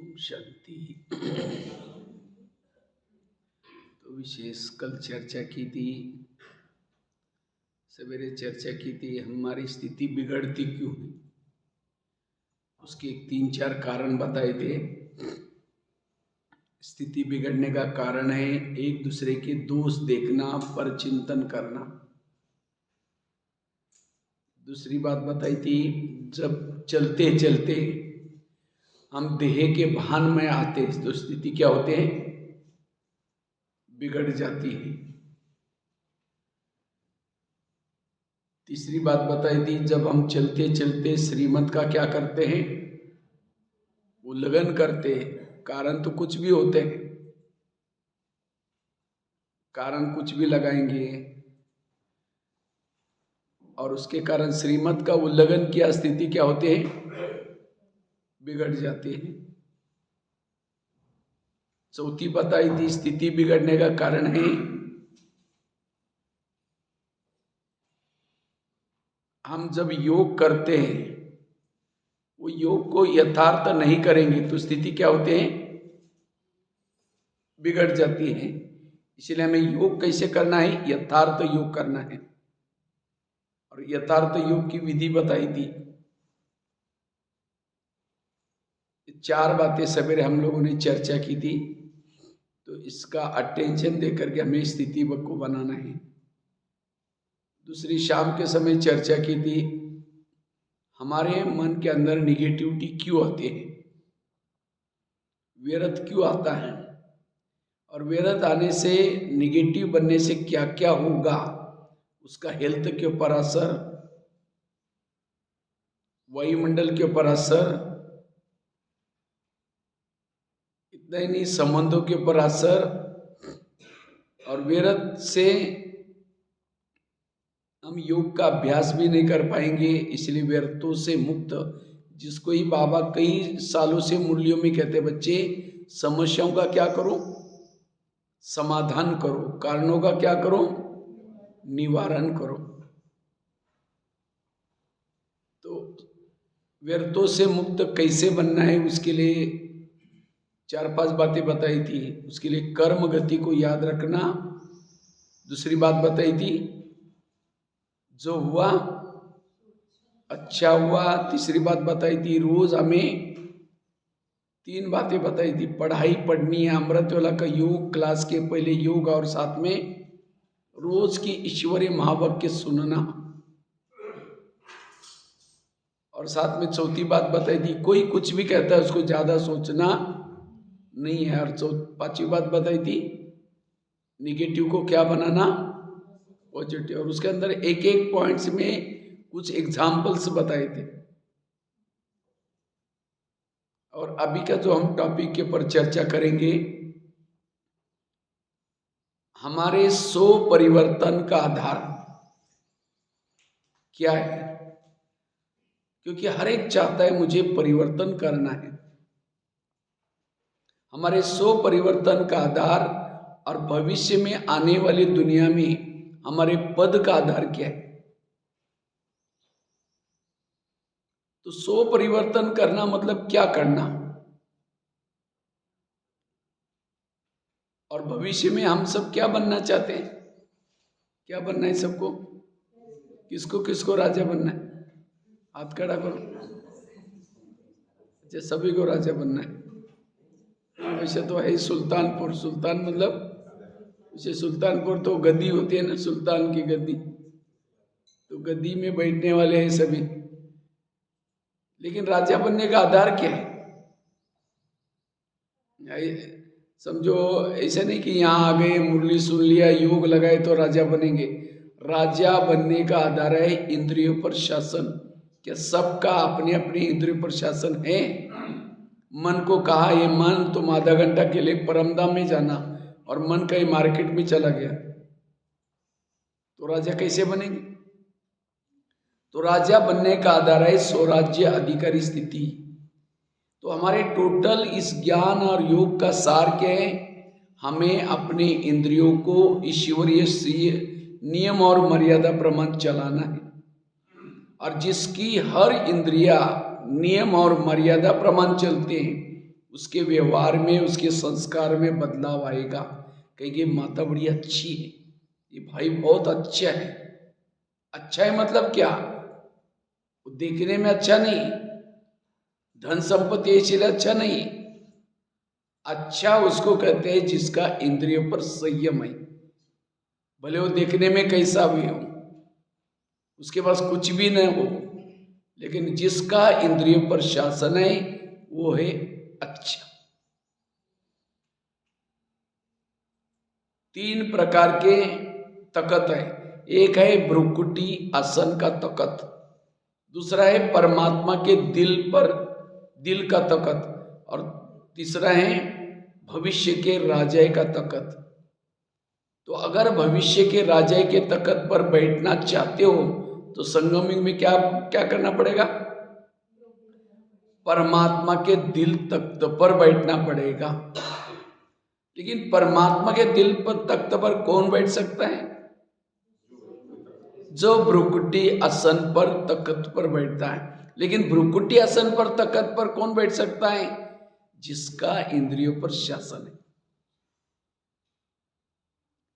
ओम शांति। तो विशेष कल चर्चा की थी, सवेरे चर्चा की थी हमारी स्थिति बिगड़ती क्यों है। उसके 3-4 कारण बताए थे। स्थिति बिगड़ने का कारण है एक दूसरे के दोष देखना, पर चिंतन करना। दूसरी बात बताई थी, जब चलते चलते हम देह के भान में आते तो स्थिति क्या होते हैं, बिगड़ जाती है। तीसरी बात बताई थी, जब हम चलते चलते श्रीमत का क्या करते हैं, उल्लंघन करते हैं। कारण तो कुछ भी होते हैं, कारण कुछ भी लगाएंगे और उसके कारण श्रीमत का उल्लंघन किया, स्थिति क्या होते हैं, बिगड़ जाती है। चौथी बताई थी, स्थिति बिगड़ने का कारण है हम जब योग करते हैं वो योग को यथार्थ नहीं करेंगे तो स्थिति क्या होते हैं, बिगड़ जाती है। इसलिए हमें योग कैसे करना है, यथार्थ योग करना है। और यथार्थ योग की विधि बताई थी। 4 बातें सवेरे हम लोगों ने चर्चा की थी। तो इसका अटेंशन देकर के हमें स्थिति को बनाना है। दूसरी शाम के समय चर्चा की थी, हमारे मन के अंदर निगेटिविटी क्यों आती है, व्यर्थ क्यों आता है, और व्यर्थ आने से, निगेटिव बनने से क्या क्या होगा, उसका हेल्थ के ऊपर असर, वायुमंडल के ऊपर असर, इतना ही नहीं संबंधों के ऊपर असर, और व्यर्थ से हम योग का अभ्यास भी नहीं कर पाएंगे। इसलिए व्यर्थों से मुक्त, जिसको ही बाबा कई सालों से मुरलियों में कहते, बच्चे समस्याओं का क्या करो, समाधान करो, कारणों का क्या करो, निवारण करो। तो व्यर्थों से मुक्त कैसे बनना है, उसके लिए 4-5 बातें बताई थी। उसके लिए कर्म गति को याद रखना। दूसरी बात बताई थी, जो हुआ अच्छा हुआ। तीसरी बात बताई थी, रोज हमें 3 बातें बताई थी, पढ़ाई पढ़नी है, अमृतवेला का योग क्लास के पहले योग, और साथ में रोज की ईश्वरीय महावाक्य सुनना। और साथ में चौथी बात बताई थी, कोई कुछ भी कहता है उसको ज्यादा सोचना नहीं है। और 5वीं बात बताई थी, निगेटिव को क्या बनाना, पॉजिटिव। और उसके अंदर एक एक पॉइंट्स में कुछ एग्जाम्पल्स बताए थे। और अभी का जो हम टॉपिक के ऊपर चर्चा करेंगे, हमारे 100 परिवर्तन का आधार क्या है। क्योंकि हर एक चाहता है मुझे परिवर्तन करना है। हमारे 100 परिवर्तन का आधार और भविष्य में आने वाली दुनिया में हमारे पद का आधार क्या है। तो 100 परिवर्तन करना मतलब क्या करना, और भविष्य में हम सब क्या बनना चाहते हैं, क्या बनना है सबको, किसको किसको राजा बनना है, हाथ खड़ा करो। अच्छा, सभी को राजा बनना है। वैसे तो है सुल्तानपुर, सुल्तान मतलब वैसे सुल्तानपुर तो गद्दी होती है ना, सुल्तान की गद्दी, तो गद्दी में बैठने वाले हैं सभी। लेकिन राजा बनने का आधार क्या है, समझो ऐसे नहीं कि यहाँ आ गए, मुरली सुन लिया, योग लगाए तो राजा बनेंगे। राजा बनने का आधार है इंद्रियों पर शासन। क्या सबका अपने अपने इंद्रियों पर शासन है। मन को कहा, ये मन तुम आधा घंटा के लिए परमधाम में जाना, और मन कहीं मार्केट में चला गया, तो राजा कैसे बनेंगे। तो राजा बनने का आधार है स्वराज्य अधिकारी स्थिति। तो हमारे टोटल इस ज्ञान और योग का सार क्या है, हमें अपने इंद्रियों को ईश्वरीय नियम और मर्यादा प्रमाण चलाना है। और जिसकी हर इंद्रिया नियम और मर्यादा प्रमाण चलते हैं, उसके व्यवहार में, उसके संस्कार में बदलाव आएगा। कहेंगे माता बड़ी अच्छी है, ये भाई बहुत अच्छा है। अच्छा है मतलब क्या? वो देखने में अच्छा नहीं, धन संपत्ति इसलिए अच्छा नहीं। अच्छा उसको कहते हैं जिसका इंद्रियों पर संयम है। भले वो देखने में कैसा भी हो, उसके पास कुछ भी न हो, लेकिन जिसका इंद्रियों पर शासन है वो है अच्छा। 3 प्रकार के तकत है। एक है भ्रुकुटी आसन का तकत, दूसरा है परमात्मा के दिल का तकत, और तीसरा है भविष्य के राजा का तकत। तो अगर भविष्य के राजा के तकत पर बैठना चाहते हो तो संगम युग में क्या क्या करना पड़ेगा? परमात्मा के दिल तख्त पर बैठना पड़ेगा। लेकिन परमात्मा के दिल पर तख्त पर कौन बैठ सकता है? जो भ्रुकुटी आसन पर तख्त पर बैठता है। लेकिन भ्रुकुटी आसन पर तख्त पर कौन बैठ सकता है? जिसका इंद्रियों पर शासन है।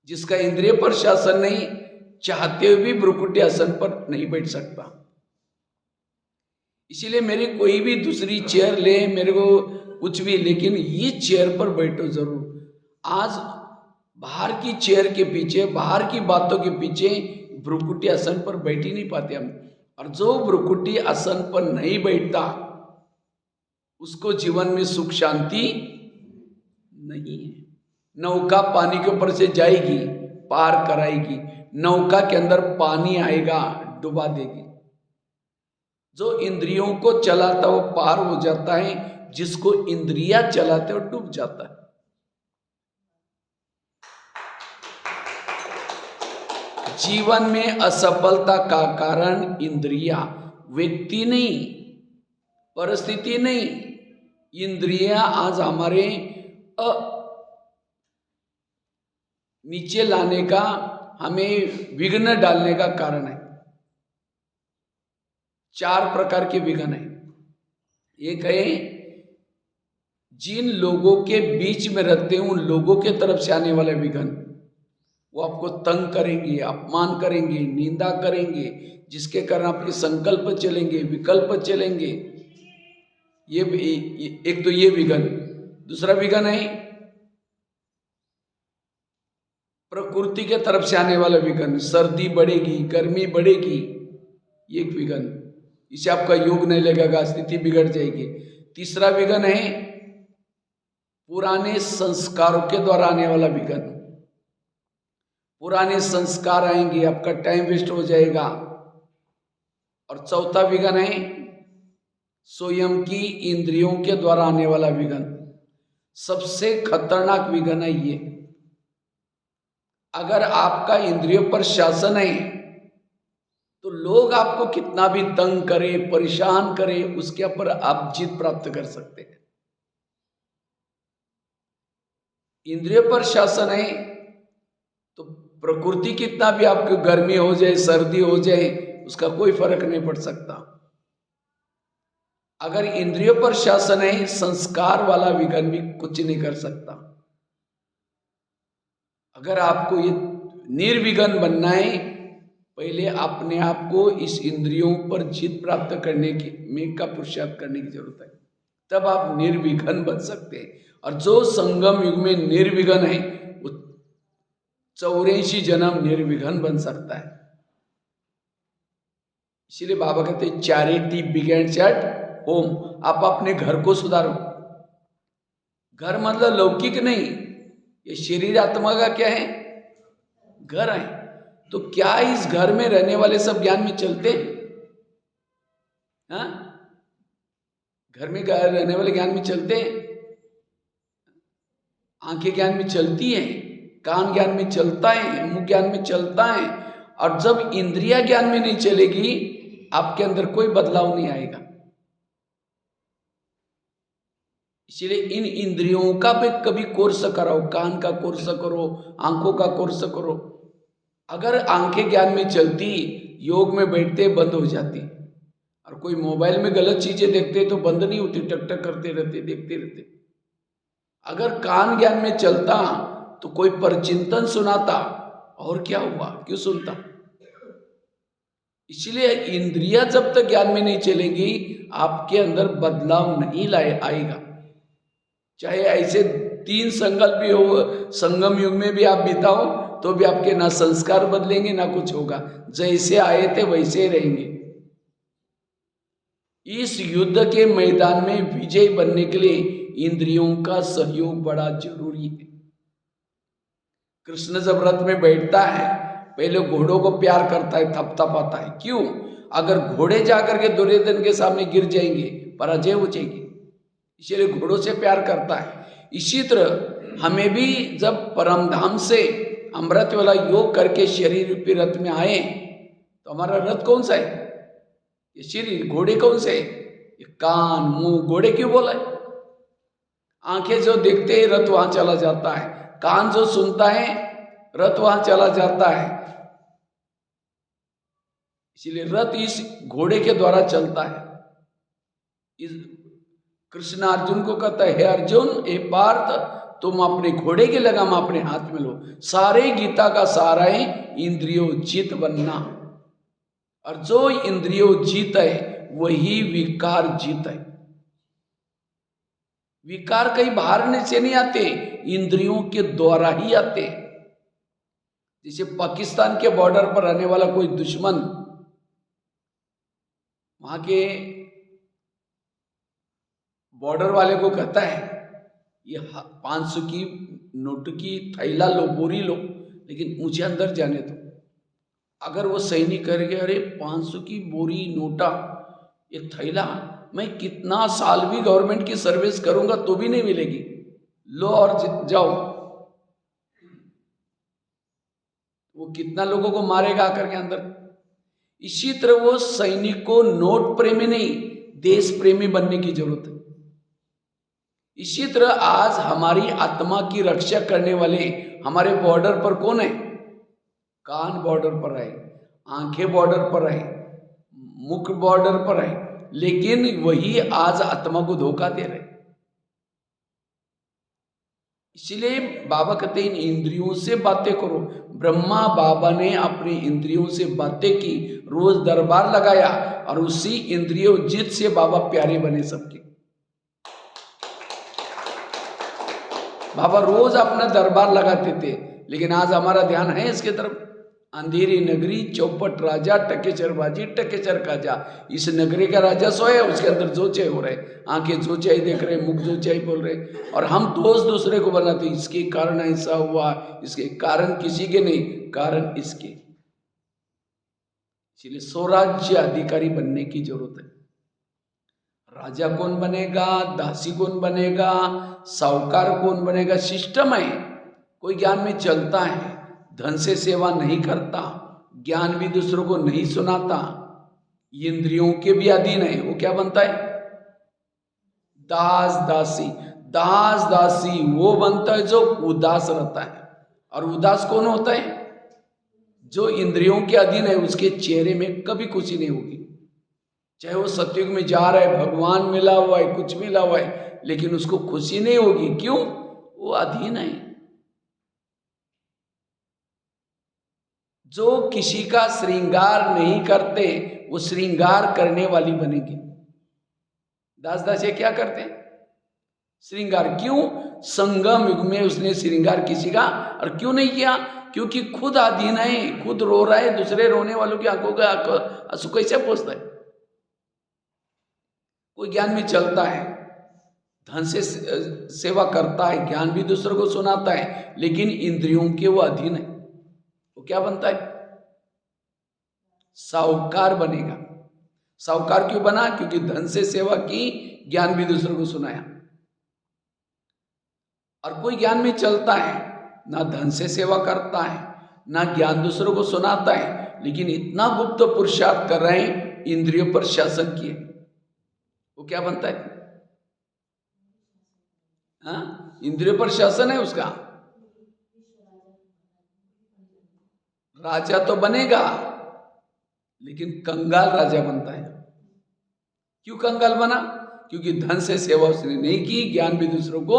जिसका इंद्रिय पर शासन नहीं, चाहते हुए भी भ्रुकुटी आसन पर नहीं बैठ सकता। इसीलिए मेरी कोई भी दूसरी चेयर ले, मेरे को कुछ भी, लेकिन ये चेयर पर बैठो जरूर। आज बाहर की चेयर के पीछे, बाहर की बातों के पीछे भ्रुकुटी आसन पर बैठ ही नहीं पाते हम। और जो भ्रुकुटी आसन पर नहीं बैठता उसको जीवन में सुख शांति नहीं है। नौका पानी के ऊपर से जाएगी, पार कराएगी, नौका के अंदर पानी आएगा, डुबा देगी। जो इंद्रियों को चलाता वो पार हो जाता है, जिसको इंद्रियां चलाते वो डूब जाता है। जीवन में असफलता का कारण इंद्रियां, व्यक्ति नहीं, परिस्थिति नहीं। इंद्रियां आज हमारे नीचे लाने का, हमें विघ्न डालने का कारण है। 4 प्रकार के विघ्न है। एक है जिन लोगों के बीच में रहते हैं उन लोगों के तरफ से आने वाले विघ्न। वो आपको तंग करेंगे, अपमान करेंगे, निंदा करेंगे, जिसके कारण आपके संकल्प चलेंगे, विकल्प चलेंगे। ये एक तो ये विघ्न। दूसरा विघ्न है प्रकृति के तरफ से आने वाला विघ्न। सर्दी बढ़ेगी, गर्मी बढ़ेगी, ये एक विघ्न। इससे आपका योग नहीं लगेगा, स्थिति बिगड़ जाएगी। तीसरा विघ्न है पुराने संस्कारों के द्वारा आने वाला विघ्न। पुराने संस्कार आएंगे, आपका टाइम वेस्ट हो जाएगा। और चौथा विघ्न है स्वयं की इंद्रियों के द्वारा आने वाला विघ्न। सबसे खतरनाक विघ्न है ये। अगर आपका इंद्रियों पर शासन है तो लोग आपको कितना भी तंग करे, परेशान करे, उसके ऊपर आप जीत प्राप्त कर सकते हैं। इंद्रियों पर शासन है तो प्रकृति कितना भी आपको गर्मी हो जाए, सर्दी हो जाए, उसका कोई फर्क नहीं पड़ सकता। अगर इंद्रियों पर शासन है, संस्कार वाला विघ्न भी कुछ नहीं कर सकता। अगर आपको ये निर्विघ्न बनना है, पहले अपने आप को इस इंद्रियों पर जीत प्राप्त करने का पुरुषार्थ करने की जरूरत है, तब आप निर्विघ्न बन सकते हैं। और जो संगम युग में निर्विघ्न है वो 84 जन्म निर्विघ्न बन सकता है। इसीलिए बाबा कहते हैं चैरिटी बिगिंस एट होम। आप अपने घर को सुधारो। घर मतलब लौकिक नहीं, ये शरीर आत्मा का क्या है? घर है। तो क्या इस घर में रहने वाले सब ज्ञान में चलते हैं? हाँ, घर में रहने वाले ज्ञान में चलते हैं। आंखें ज्ञान में चलती हैं, कान ज्ञान में चलता है, मुंह ज्ञान में चलता है। और जब इंद्रिया ज्ञान में नहीं चलेगी, आपके अंदर कोई बदलाव नहीं आएगा। इसलिए इन इंद्रियों का भी कभी कोर्स कराओ, कान का कोर्स करो, आंखों का कोर्स करो। अगर आंखें ज्ञान में चलती, योग में बैठते बंद हो जाती। और कोई मोबाइल में गलत चीजें देखते तो बंद नहीं होती, टक टक करते रहते, देखते रहते। अगर कान ज्ञान में चलता तो कोई परचिंतन सुनाता, और क्या हुआ, क्यों सुनता। इसलिए इंद्रियां जब तक ज्ञान में नहीं चलेंगी आपके अंदर बदलाव नहीं आएगा। चाहे ऐसे 3 संकल्प भी हो, संगम युग में भी आप बिताओ तो भी आपके ना संस्कार बदलेंगे ना कुछ होगा, जैसे आए थे वैसे ही रहेंगे। इस युद्ध के मैदान में विजय बनने के लिए इंद्रियों का सहयोग बड़ा जरूरी है। कृष्ण जब रथ में बैठता है पहले घोड़ों को प्यार करता है, थपथपाता है। क्यों? अगर घोड़े जाकर के दुर्योधन के सामने गिर जाएंगे, पराजय हो जाएगी, इसलिए घोड़ों से प्यार करता है। इसी तरह हमें भी जब परमधाम से अमृत वाला योग करके शरीर रूपी रथ में आए तो हमारा रथ कौन सा है? ये शरीर। घोड़े कौन से है? ये कान मुंह। घोड़े क्यों बोला है? आंखें जो देखते हैं रथ वहां चला जाता है, कान जो सुनता है रथ वहां चला जाता है। इसलिए रथ इस घोड़े के द्वारा चलता है। इस कृष्ण अर्जुन को कहता है, हे अर्जुन, हे पार्थ, तुम अपने घोड़े की लगाम अपने हाथ में लो। सारे गीता का सारा है इंद्रियोजित बनना, और जो इंद्रियोजित है वही विकार जीत है। विकार कहीं बाहर से नहीं आते, इंद्रियों के द्वारा ही आते। जैसे पाकिस्तान के बॉर्डर पर रहने वाला कोई दुश्मन वहां के बॉर्डर वाले को कहता है, ये 500 की नोट की थैला लो, बोरी लो, लेकिन मुझे अंदर जाने दो। अगर वो सैनिक करेंगे, अरे 500 की बोरी नोटा, ये थैला, मैं कितना साल भी गवर्नमेंट की सर्विस करूंगा तो भी नहीं मिलेगी, लो और जाओ। वो कितना लोगों को मारेगा आकर के अंदर। इसी तरह वो सैनिक को नोट प्रेमी नहीं, देश प्रेमी बनने की जरूरत है। इसी तरह आज हमारी आत्मा की रक्षा करने वाले हमारे बॉर्डर पर कौन है? कान बॉर्डर पर है, आंखें बॉर्डर पर है, मुख बॉर्डर पर है, लेकिन वही आज आत्मा को धोखा दे रहे। इसलिए बाबा कहते हैं इन इंद्रियों से बातें करो। ब्रह्मा बाबा ने अपनी इंद्रियों से बातें की, रोज दरबार लगाया, और उसी इंद्रियोजित से बाबा प्यारे बने सबके। बाबा रोज अपना दरबार लगाते थे, लेकिन आज हमारा ध्यान है इसके तरफ। अंधेरी नगरी, चौपट राजा, टकेचरबाजी, टकेचर काजा। इस नगरी का राजा सोया, उसके अंदर जो चाहे हो रहे, आंखें जो चाहे देख रहे, मुख जो चाहे बोल रहे, और हम दोस्त दूसरे को बनाते, इसके कारण ऐसा हुआ, इसके कारण किसी के नहीं, कारण इसके। इसलिए स्वराज्य अधिकारी बनने की जरूरत है। राजा कौन बनेगा, दासी कौन बनेगा, साहूकार कौन बनेगा, सिस्टम है। कोई ज्ञान में चलता है, धन से सेवा नहीं करता, ज्ञान भी दूसरों को नहीं सुनाता, इंद्रियों के भी अधीन है, वो क्या बनता है? दास दासी। दास दासी वो बनता है जो उदास रहता है। और उदास कौन होता है? जो इंद्रियों के अधीन है, उसके चेहरे में कभी खुशी नहीं होगी। चाहे वो सतयुग में जा रहा है, भगवान मिला हुआ है, कुछ मिला हुआ है, लेकिन उसको खुशी नहीं होगी। क्यों? वो अधीन है। जो किसी का श्रृंगार नहीं करते वो श्रृंगार करने वाली बनेगी। दास दासी क्या करते हैं? श्रृंगार। क्यों? संगम युग में उसने श्रृंगार किसी का और क्यों नहीं किया? क्योंकि खुद अधीन है, खुद रो रहा है, दूसरे रोने वालों की आंखों का आंसू कैसे पहुंचता है? कोई ज्ञान में चलता है, धन से सेवा करता है, ज्ञान भी दूसरों को सुनाता है, लेकिन इंद्रियों के वो अधीन है, वो क्या बनता है? साहूकार बनेगा। साहूकार क्यों बना? क्योंकि धन से सेवा की, ज्ञान भी दूसरों को सुनाया। और कोई ज्ञान में चलता है, ना धन से सेवा करता है, ना ज्ञान दूसरों को सुनाता है, लेकिन इतना गुप्त पुरुषार्थ कर रहे हैं, इंद्रियों पर शासन किए, वो क्या बनता है? हाँ, इंद्रियों पर शासन है उसका। राजा तो बनेगा, लेकिन कंगाल राजा बनता है। क्यों कंगाल बना? क्योंकि धन से सेवा उसने नहीं की, ज्ञान भी दूसरों को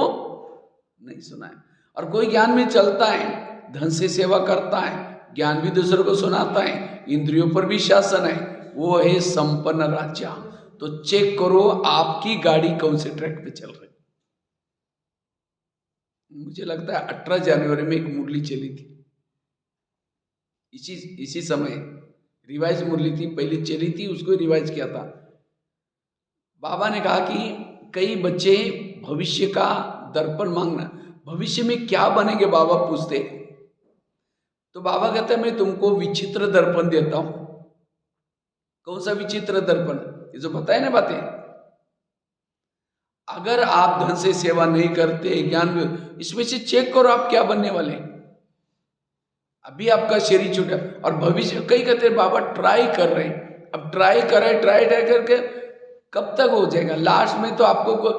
नहीं सुना है। और कोई ज्ञान में चलता है, धन से सेवा करता है, ज्ञान भी दूसरों को सुनाता है, इंद्रियों पर भी शासन है, वो है संपन्न राजा। तो चेक करो आपकी गाड़ी कौन से ट्रैक पे चल रही। मुझे लगता है 18 जनवरी में एक मुरली चली थी, इसी समय रिवाइज मुरली थी, पहले चली थी, उसको रिवाइज किया था। बाबा ने कहा कि कई बच्चे भविष्य का दर्पण मांगना, भविष्य में क्या बनेंगे बाबा पूछते। तो बाबा कहते हैं मैं तुमको विचित्र दर्पण देता हूं। कौन सा विचित्र दर्पण? ये जो बताए ना बातें, अगर आप धन से सेवा नहीं करते, ज्ञान, इसमें से चेक करो आप क्या बनने वाले हैं। अभी आपका शरीर छूटा और भविष्य, कई कहते हैं बाबा ट्राई कर रहे हैं। अब ट्राई कर रहे, ट्राई करके कब तक हो जाएगा? लास्ट में तो आपको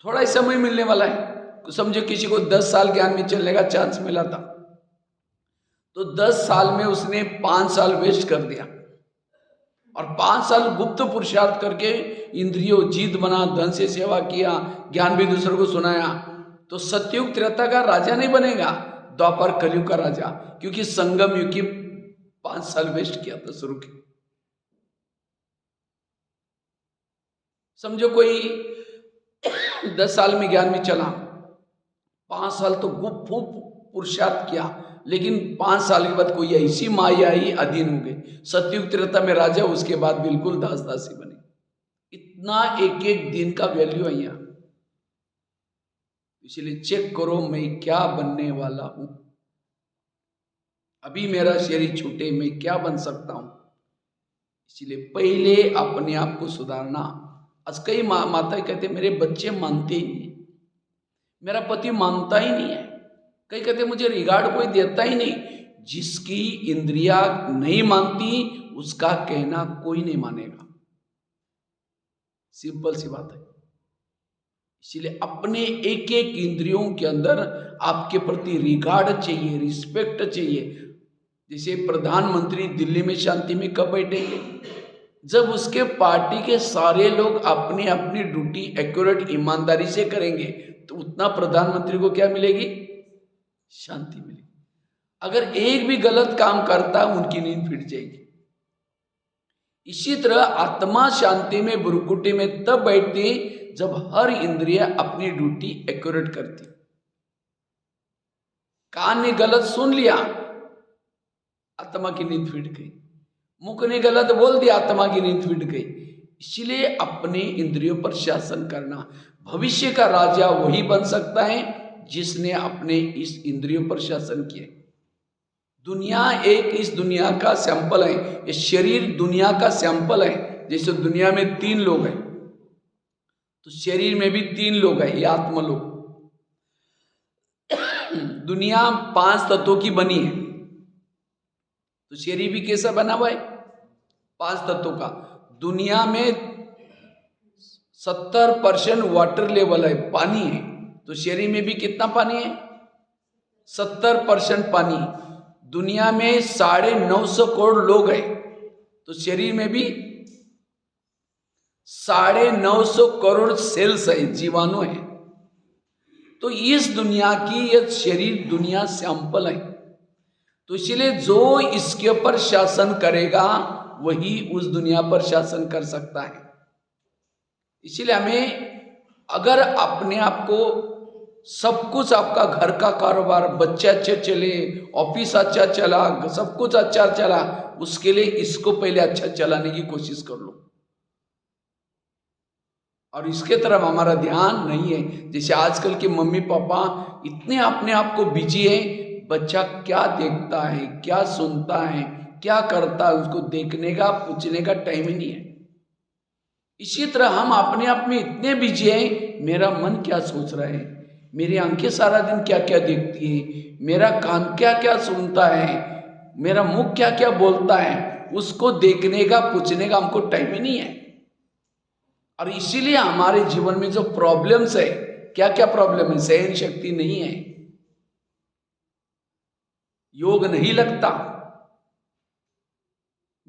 थोड़ा ही समय मिलने वाला है। समझो किसी को 10 साल ज्ञान में चलने का चांस मिला था, तो 10 साल में उसने 5 साल वेस्ट कर दिया, और 5 साल गुप्त पुरुषार्थ करके इंद्रियों जीत बना, धन से सेवा किया, ज्ञान भी दूसरों को सुनाया, तो सतयुग त्रेता का राजा नहीं बनेगा, द्वापर कलयुग का राजा, क्योंकि संगम युग की 5 साल वेस्ट किया था शुरू के। समझो कोई 10 साल में ज्ञान में चला, 5 साल तो गुप्त पुरुषार्थ किया, लेकिन 5 साल के बाद कोई ऐसी माया ही अधीन हो गई, सतयुग त्रेता में राजा, उसके बाद बिल्कुल दास दासी बने। इतना एक एक दिन का वैल्यू है यहाँ। इसलिए चेक करो मैं क्या बनने वाला हूं। अभी मेरा शरीर छूटे, मैं क्या बन सकता हूं। इसलिए पहले अपने आप को सुधारना। आज कई माता कहते मेरे बच्चे मानते ही नहीं, मेरा पति मानता ही नहीं है, कई कहते मुझे रिगार्ड कोई देता ही नहीं। जिसकी इंद्रिया नहीं मानती उसका कहना कोई नहीं मानेगा, सिंपल सी बात है। इसलिए अपने एक एक इंद्रियों के अंदर आपके प्रति रिगार्ड चाहिए, रिस्पेक्ट चाहिए। जैसे प्रधानमंत्री दिल्ली में शांति में कब बैठेंगे? जब उसके पार्टी के सारे लोग अपनी अपनी ड्यूटी एक्यूरेट ईमानदारी से करेंगे, तो उतना प्रधानमंत्री को क्या मिलेगी? शांति मिलेगी। अगर एक भी गलत काम करता है उनकी नींद फिट जाएगी। इसी तरह आत्मा शांति में बुरकुटी में तब बैठती जब हर इंद्रिय अपनी ड्यूटी एक्यूरेट करती। कान ने गलत सुन लिया, आत्मा की नींद फिट गई। मुख ने गलत बोल दिया, आत्मा की नींद फिट गई। इसलिए अपने इंद्रियों पर शासन करना। भविष्य का राजा वही बन सकता है जिसने अपने इस इंद्रियों पर शासन किया। दुनिया एक इस दुनिया का सैंपल है, ये शरीर दुनिया का सैंपल है। जैसे दुनिया में 3 लोग हैं, तो शरीर में भी 3 लोग हैं, ये आत्मलोक। दुनिया 5 तत्वों की बनी है, तो शरीर भी कैसा बना हुआ है? 5 तत्वों का। दुनिया में 70% वाटर लेवल है, पानी है, तो शरीर में भी कितना पानी है? 70% पानी। दुनिया में 950 करोड़ लोग हैं, तो शरीर में भी 950 करोड़ सेल्स है, जीवाणु है। तो इस दुनिया की यह शरीर दुनिया सैंपल है। तो इसलिए जो इसके ऊपर शासन करेगा वही उस दुनिया पर शासन कर सकता है। इसीलिए हमें अगर अपने आप को सब कुछ, आपका घर का कारोबार, बच्चे अच्छे चले, ऑफिस अच्छा चला, सब कुछ अच्छा चला, उसके लिए इसको पहले अच्छा चलाने की कोशिश कर लो। और इसके तरफ हमारा ध्यान नहीं है। जैसे आजकल के मम्मी पापा इतने अपने आप को बिजी है, बच्चा क्या देखता है, क्या सुनता है, क्या करता है, उसको देखने का, पूछने का टाइम ही नहीं है। इसी तरह हम अपने आप में इतने बिजी हैं, मेरा मन क्या सोच रहा है, मेरी आंखें सारा दिन क्या क्या देखती है, मेरा कान क्या क्या सुनता है, मेरा मुंह क्या क्या बोलता है, उसको देखने का, पूछने का हमको टाइम ही नहीं है। और इसीलिए हमारे जीवन में जो प्रॉब्लम्स है, क्या क्या प्रॉब्लम है? सहन शक्ति नहीं है, योग नहीं लगता,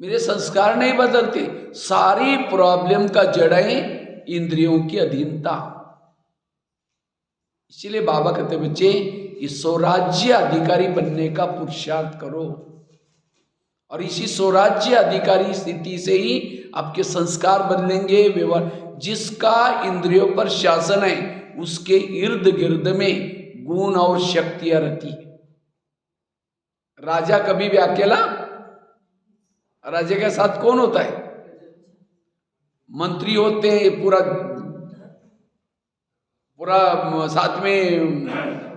मेरे संस्कार नहीं बदलते। सारी प्रॉब्लम का जड़ है इंद्रियों की अधीनता। इसीलिए बाबा कहते बच्चे ये स्वराज्य अधिकारी बनने का पुरुषार्थ करो, और इसी स्वराज्य अधिकारी स्थिति से ही आपके संस्कार बदलेंगे, व्यवहार। जिसका इंद्रियों पर शासन है उसके इर्द गिर्द में गुण और शक्तियां रहती है। राजा कभी भी अकेला, राजा के साथ कौन होता है? मंत्री होते हैं, पूरा साथ में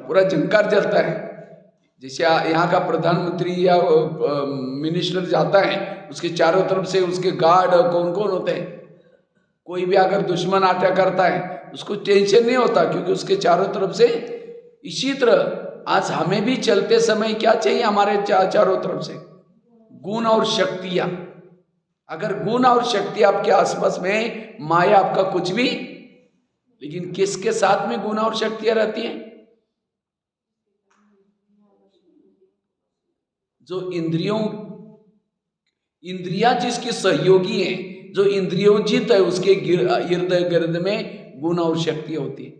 पूरा झंकार चलता है। जैसे यहाँ का प्रधानमंत्री या मिनिस्टर जाता है, उसके चारों तरफ से उसके गार्ड कौन कौन होते हैं। कोई भी अगर दुश्मन अटैक करता है उसको टेंशन नहीं होता, क्योंकि उसके चारों तरफ से। इसी तरह आज हमें भी चलते समय क्या चाहिए? हमारे चारों तरफ से गुण और शक्तियां। अगर गुण और शक्ति आपके आसपास में, माया आपका कुछ भी, लेकिन किसके साथ में गुण और शक्तियां रहती हैं? जो इंद्रियां जिसकी सहयोगी है, जो इंद्रियोजित है, उसके इर्द गिर्द में गुण और शक्ति होती है।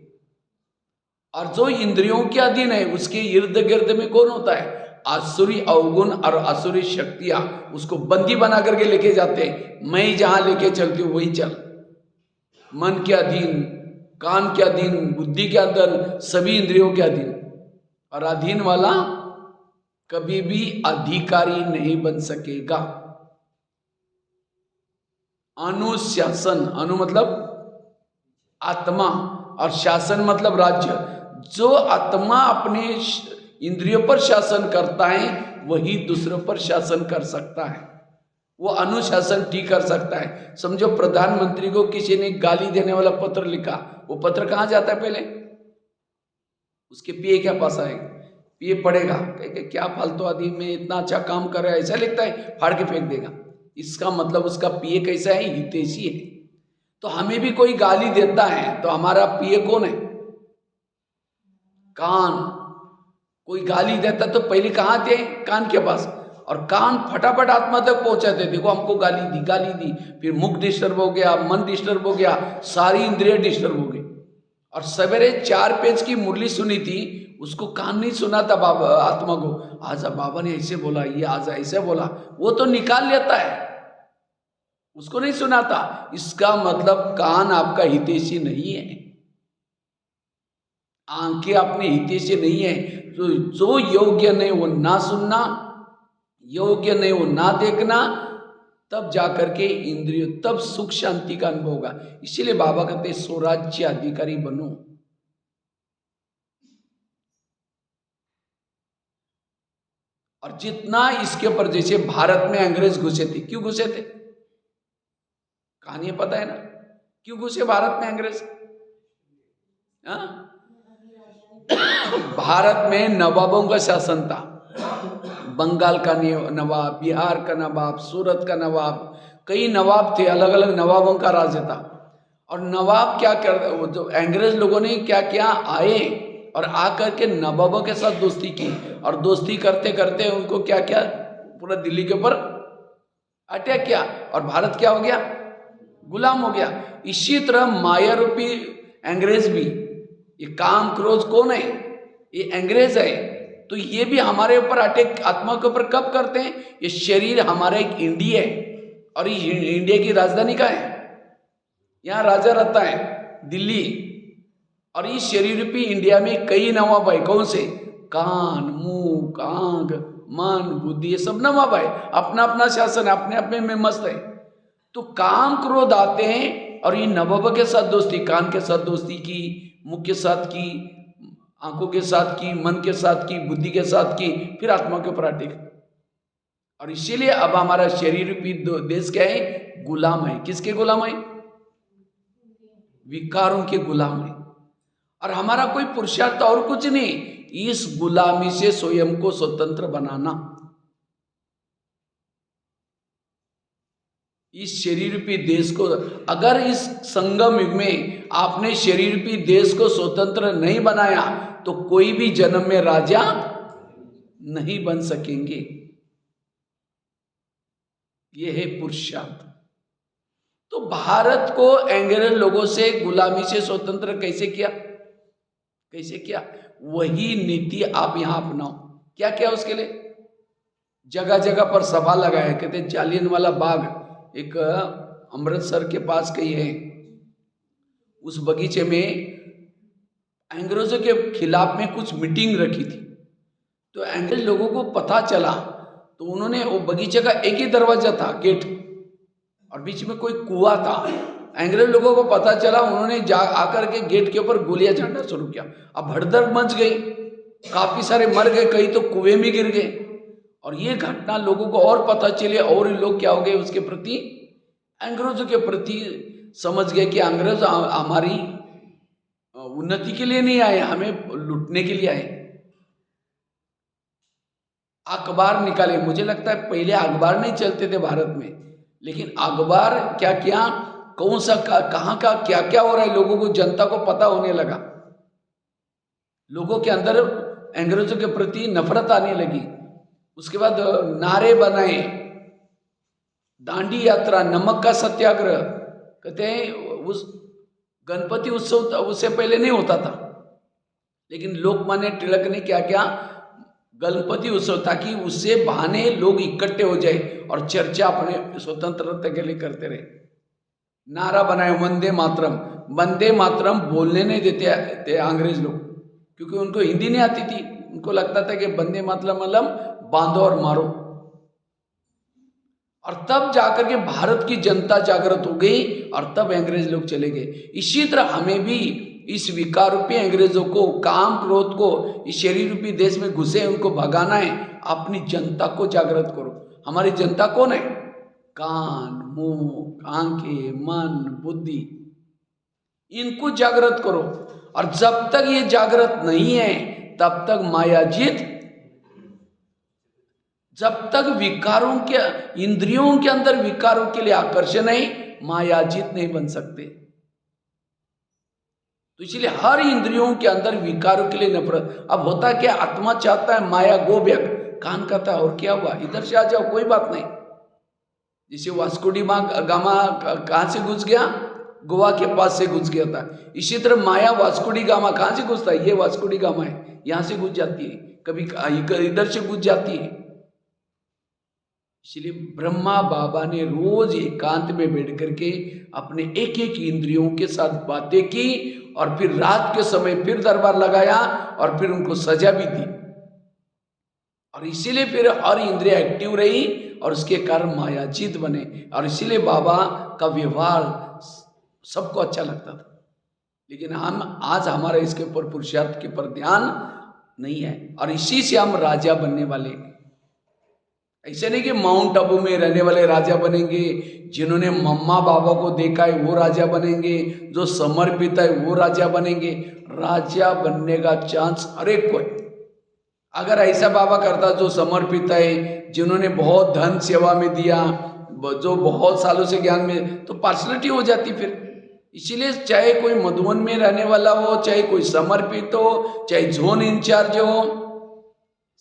और जो इंद्रियों के अधीन है उसके इर्द गिर्द में कौन होता है? आसुरी अवगुण और आसुरी शक्तियां उसको बंदी बना करके लेके जाते हैं। मैं जहां लेके चलती हूं वही चल। मन के अधीन, कान के अधीन, बुद्धि के अंदर, सभी इंद्रियों के अधीन। और अधीन वाला कभी भी अधिकारी नहीं बन सकेगा। अनुशासन, अनु मतलब आत्मा और शासन मतलब राज्य। जो आत्मा अपने इंद्रियों पर शासन करता है वही दूसरों पर शासन कर सकता है, वो अनुशासन ठीक कर सकता है। समझो प्रधानमंत्री को किसी ने गाली देने वाला पत्र लिखा, वो पत्र कहाँ जाता है? पहले उसके पीए के पास आएगा, पीए पढ़ेगा, कहेगा क्या फालतू आदमी में इतना अच्छा काम कर रहा है, ऐसा लिखता है, फाड़ के फेंक देगा। इसका मतलब उसका पीए कैसा है? हितैषी है। तो हमें भी कोई गाली देता है तो हमारा पीए कौन है? कान। कोई गाली देता तो पहले कहाँ थे? कान के पास। और कान फटाफट आत्मा तक पहुंचाते, देखो हमको गाली दी, फिर मुख डिस्टर्ब हो गया, मन डिस्टर्ब हो गया, सारी इंद्रिय डिस्टर्ब हो गई। और सवेरे 4 पेज की मुरली सुनी थी, उसको कान नहीं सुना था बाबा आत्मा को, आज बाबा ने ऐसे बोला, ये आज ऐसे बोला, वो तो निकाल लेता है, उसको नहीं सुनाता। इसका मतलब कान आपका हितैषी नहीं है, आंखें अपने हितैषी नहीं है। तो जो योग्य नहीं वो ना सुनना, योग्य नहीं वो ना देखना, तब जाकर के इंद्रिय, तब सुख शांति का अनुभव होगा। इसीलिए बाबा कहते स्वराज्य अधिकारी बनो। और जितना इसके ऊपर, जैसे भारत में अंग्रेज घुसे थे, क्यों घुसे थे? कहानी पता है ना, क्यों घुसे भारत में अंग्रेज? भारत में नवाबों का शासन था। बंगाल का नवाब, बिहार का नवाब, सूरत का नवाब, कई नवाब थे, अलग अलग नवाबों का राज्य था। और नवाब क्या कर, जो अंग्रेज लोगों ने क्या किया, आए और आकर के नवाबों के साथ दोस्ती की, और दोस्ती करते करते उनको क्या किया, पूरा दिल्ली के ऊपर अटैक किया, और भारत क्या हो गया? गुलाम हो गया। इसी तरह माया रूपी अंग्रेज भी, ये काम क्रोध कौन है? ये अंग्रेज है। तो ये भी हमारे ऊपर अटैक आत्मा के ऊपर कब करते हैं? ये शरीर हमारा एक इंडिया है, और ये इंडिया की राजधानी का है, यहाँ राजा रहता है दिल्ली। और इस शरीर रूपी इंडिया में कई नवाब है। कौन से? कान, मुंह, आंख, मन, बुद्धि, ये सब नवाब है, अपना अपना शासन अपने अपने में मस्त है। तो काम क्रोध आते हैं और ये नवाब के साथ दोस्ती, कान के साथ दोस्ती की, मुख के साथ की, आंखों के साथ की, मन के साथ की, बुद्धि के साथ की, फिर आत्मा के ऊपर अटैक। और इसीलिए अब हमारा शरीर रूपी देश क्या है? गुलाम है। किसके गुलाम है? विकारों के गुलाम है। और हमारा कोई पुरुषार्थ और कुछ नहीं, इस गुलामी से स्वयं को स्वतंत्र बनाना। इस शरीर रूपी देश को, अगर इस संगम युग में आपने शरीर रूपी देश को स्वतंत्र नहीं बनाया तो कोई भी जन्म में राजा नहीं बन सकेंगे। यह है पुरुषार्थ। तो भारत को अंग्रेज लोगों से गुलामी से स्वतंत्र कैसे किया? कैसे किया? वही नीति आप यहाँ अपनाओ। क्या किया उसके लिए? जगह जगह पर सभा लगाया। कहते जालियनवाला बाग एक अमृतसर के पास कहीं है, उस बगीचे में अंग्रेजों के खिलाफ में कुछ मीटिंग रखी थी। तो अंग्रेज लोगों को पता चला, तो उन्होंने, वो बगीचे का एक ही दरवाजा था, गेट, और बीच में कोई कुआं था। अंग्रेज लोगों को पता चला, उन्होंने जा आकर के गेट के ऊपर गोलियां चढ़ना शुरू किया। अब भड़दड़ मच गई, काफी सारे मर गए, कई तो कुएं में गिर गए। और ये घटना लोगों को और पता चले, और लोग क्या हो गए उसके प्रति, अंग्रेजों के प्रति समझ गए कि अंग्रेज हमारी उन्नति के लिए नहीं आए, हमें लूटने के लिए आए। अखबार निकाले। मुझे लगता है पहले अखबार नहीं चलते थे भारत में, लेकिन अखबार क्या किया, कौन सा कहाँ का क्या क्या हो रहा है, लोगों को, जनता को पता होने लगा। लोगों के अंदर अंग्रेजों के प्रति नफरत आने लगी। उसके बाद नारे बनाए, दांडी यात्रा, नमक का सत्याग्रह। कहते हैं उस गणपति उत्सव उससे पहले नहीं होता था, लेकिन लोकमान्य तिलक ने क्या किया, गणपति उत्सव, ताकि उससे बहाने लोग इकट्ठे हो जाए और चर्चा अपने स्वतंत्रता के लिए करते रहे। नारा बनाए वंदे मातरम। वंदे मातरम बोलने नहीं देते थे अंग्रेज लोग, क्योंकि उनको हिंदी नहीं आती थी। उनको लगता था कि वंदे मातरम मतलब बांधो और मारो। और तब जाकर के भारत की जनता जागृत हो गई, और तब अंग्रेज लोग चले गए। इसी तरह हमें भी इस विकार रूपी अंग्रेजों को, काम क्रोध को, इस शरीर रूपी देश में घुसे उनको भगाना है। अपनी जनता को जागृत करो। हमारी जनता कौन है? कान, मुंह, आंखें, मन, बुद्धि, इनको जागृत करो। और जब तक ये जागृत नहीं है, तब तक मायाजीत, जब तक विकारों के, इंद्रियों के अंदर विकारों के लिए आकर्षण है, मायाजीत नहीं बन सकते। तो इसलिए हर इंद्रियों के अंदर विकारों के लिए नफरत। अब होता क्या, आत्मा चाहता है माया गो बैक, कान कहता है और क्या हुआ, इधर से आ जाओ, कोई बात नहीं। जैसे वास्को डी गामा कहां से घुस गया, गोवा के पास से घुस गया था। इसी तरह माया वास्को डी गामा कहां से घुसता है, ये वास्को डी गामा है, यहां से घुस जाती है, कभी इधर से घुस जाती है। इसलिए ब्रह्मा बाबा ने रोज एकांत में बैठ करके अपने एक एक इंद्रियों के साथ बातें की, और फिर रात के समय फिर दरबार लगाया, और फिर उनको सजा भी दी। और इसीलिए फिर हर इंद्रिया एक्टिव रही, और उसके कारण मायाजीत बने। और इसीलिए बाबा का व्यवहार सबको अच्छा लगता था। लेकिन हम आज हमारा इसके ऊपर पुरुषार्थ के ऊपर ध्यान नहीं है, और इसी से हम राजा बनने वाले। ऐसे नहीं कि माउंट आबू में रहने वाले राजा बनेंगे, जिन्होंने मम्मा बाबा को देखा है वो राजा बनेंगे, जो समर्पित है वो राजा बनेंगे। राजा बनने का चांस हर एक को है। अगर ऐसा बाबा करता जो समर्पित है, जिन्होंने बहुत धन सेवा में दिया, जो बहुत सालों से ज्ञान में, तो पार्शलिटी हो जाती फिर। इसीलिए चाहे कोई मधुबन में रहने वाला हो, चाहे कोई समर्पित हो, चाहे जोन इंचार्ज हो,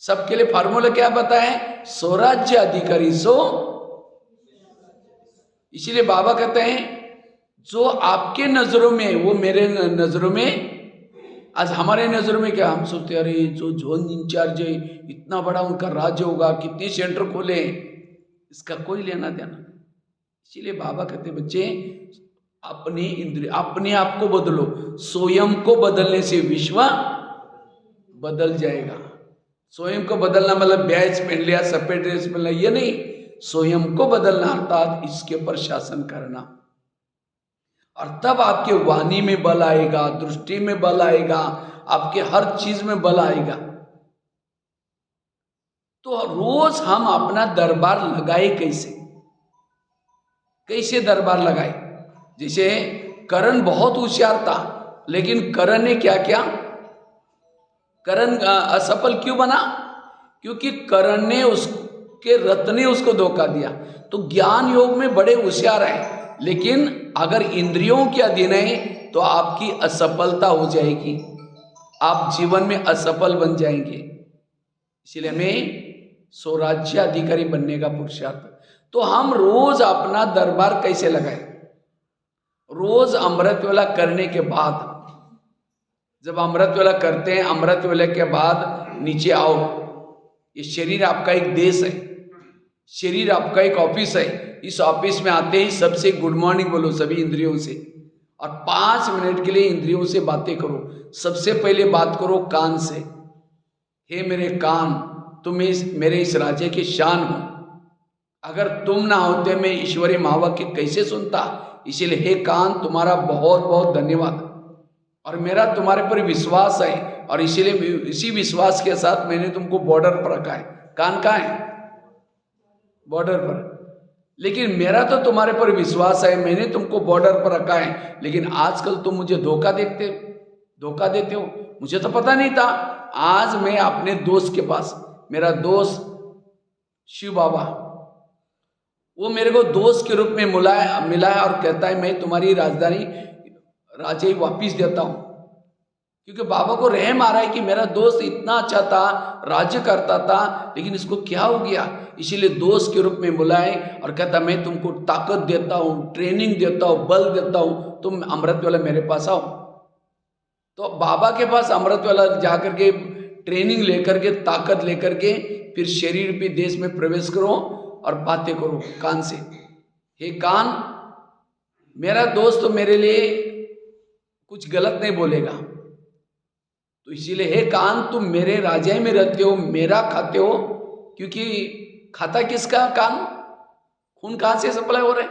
सबके लिए फार्मूला क्या बताए, स्वराज्य अधिकारी सो। इसीलिए बाबा कहते हैं जो आपके नजरों में, वो मेरे नजरों में। आज हमारे नजरों में क्या, हम सोचते अरे जो जोन इंचार्ज है, इतना बड़ा उनका राज्य होगा, कितने सेंटर खोले, इसका कोई लेना देना। इसीलिए बाबा कहते बच्चे, अपनी इंद्रिय, अपने आप को बदलो। स्वयं को बदलने से विश्व बदल जाएगा। स्वयं को बदलना मतलब बैच पहन लिया, सफेद ड्रेस पहन लिया, ये नहीं। स्वयं को बदलना अर्थात इसके ऊपर शासन करना। और तब आपके वाणी में बल आएगा, दृष्टि में बल आएगा, आपके हर चीज में बल आएगा। तो रोज हम अपना दरबार लगाए कैसे, कैसे दरबार लगाए। जैसे करण बहुत होशियार था, लेकिन करण ने क्या किया, करण असफल क्यों बना, क्योंकि करण ने उसके रथ ने उसको धोखा दिया। तो ज्ञान योग में बड़े होशियार हैं, लेकिन अगर इंद्रियों के अधीन है तो आपकी असफलता हो जाएगी, आप जीवन में असफल बन जाएंगे। इसलिए हमें स्वराज्य अधिकारी बनने का पुरुषार्थ। तो हम रोज अपना दरबार कैसे लगाएं, रोज अमृत वेला करने के बाद जब अमृत वेला करते हैं, अमृत वेला के बाद नीचे आओ। ये शरीर आपका एक देश है, शरीर आपका एक ऑफिस है। इस ऑफिस में आते ही सबसे गुड मॉर्निंग बोलो सभी इंद्रियों से, और 5 मिनट के लिए इंद्रियों से बातें करो। सबसे पहले बात करो कान से। हे मेरे कान, तुम मेरे इस राज्य की शान हो। अगर तुम ना होते मैं ईश्वरीय महावाक्य कैसे सुनता। इसीलिए हे कान, तुम्हारा बहुत बहुत धन्यवाद, और मेरा तुम्हारे पर विश्वास है, और इसीलिए इसी विश्वास के साथ मैंने तुमको बॉर्डर पर रखा है। कान कहाँ है? बॉर्डर पर। लेकिन मेरा तो तुम्हारे पर विश्वास है, मैंने तुमको बॉर्डर पर रखा है, लेकिन आजकल तुम मुझे धोखा देते हो। मुझे तो पता नहीं था। आज मैं अपने दोस्त के पास, मेरा दोस्त शिव बाबा, वो मेरे को दोस्त के रूप में मिला है और कहता है मैं तुम्हारी राजधानी राज्य वापिस देता हूं। क्योंकि बाबा को रहम आ रहा है कि मेरा दोस्त इतना अच्छा था, राज्य करता था, लेकिन इसको क्या हो गया। इसीलिए दोस्त के रूप में बुलाए और कहता मैं तुमको ताकत देता हूँ, ट्रेनिंग देता हूँ, बल देता हूँ, तुम अमृत वाला मेरे पास आओ। तो बाबा के पास अमृत वाला जाकर के ट्रेनिंग लेकर के, ताकत लेकर के, फिर शरीर पे देश में प्रवेश करो और बातें करो कान से। हे कान, मेरा दोस्त तो मेरे लिए कुछ गलत नहीं बोलेगा, तो इसीलिए हे कान, तुम मेरे राज्य में रहते हो, मेरा खाते हो। क्योंकि खाता किसका? कान। खून कहां से सप्लाई हो रहा है?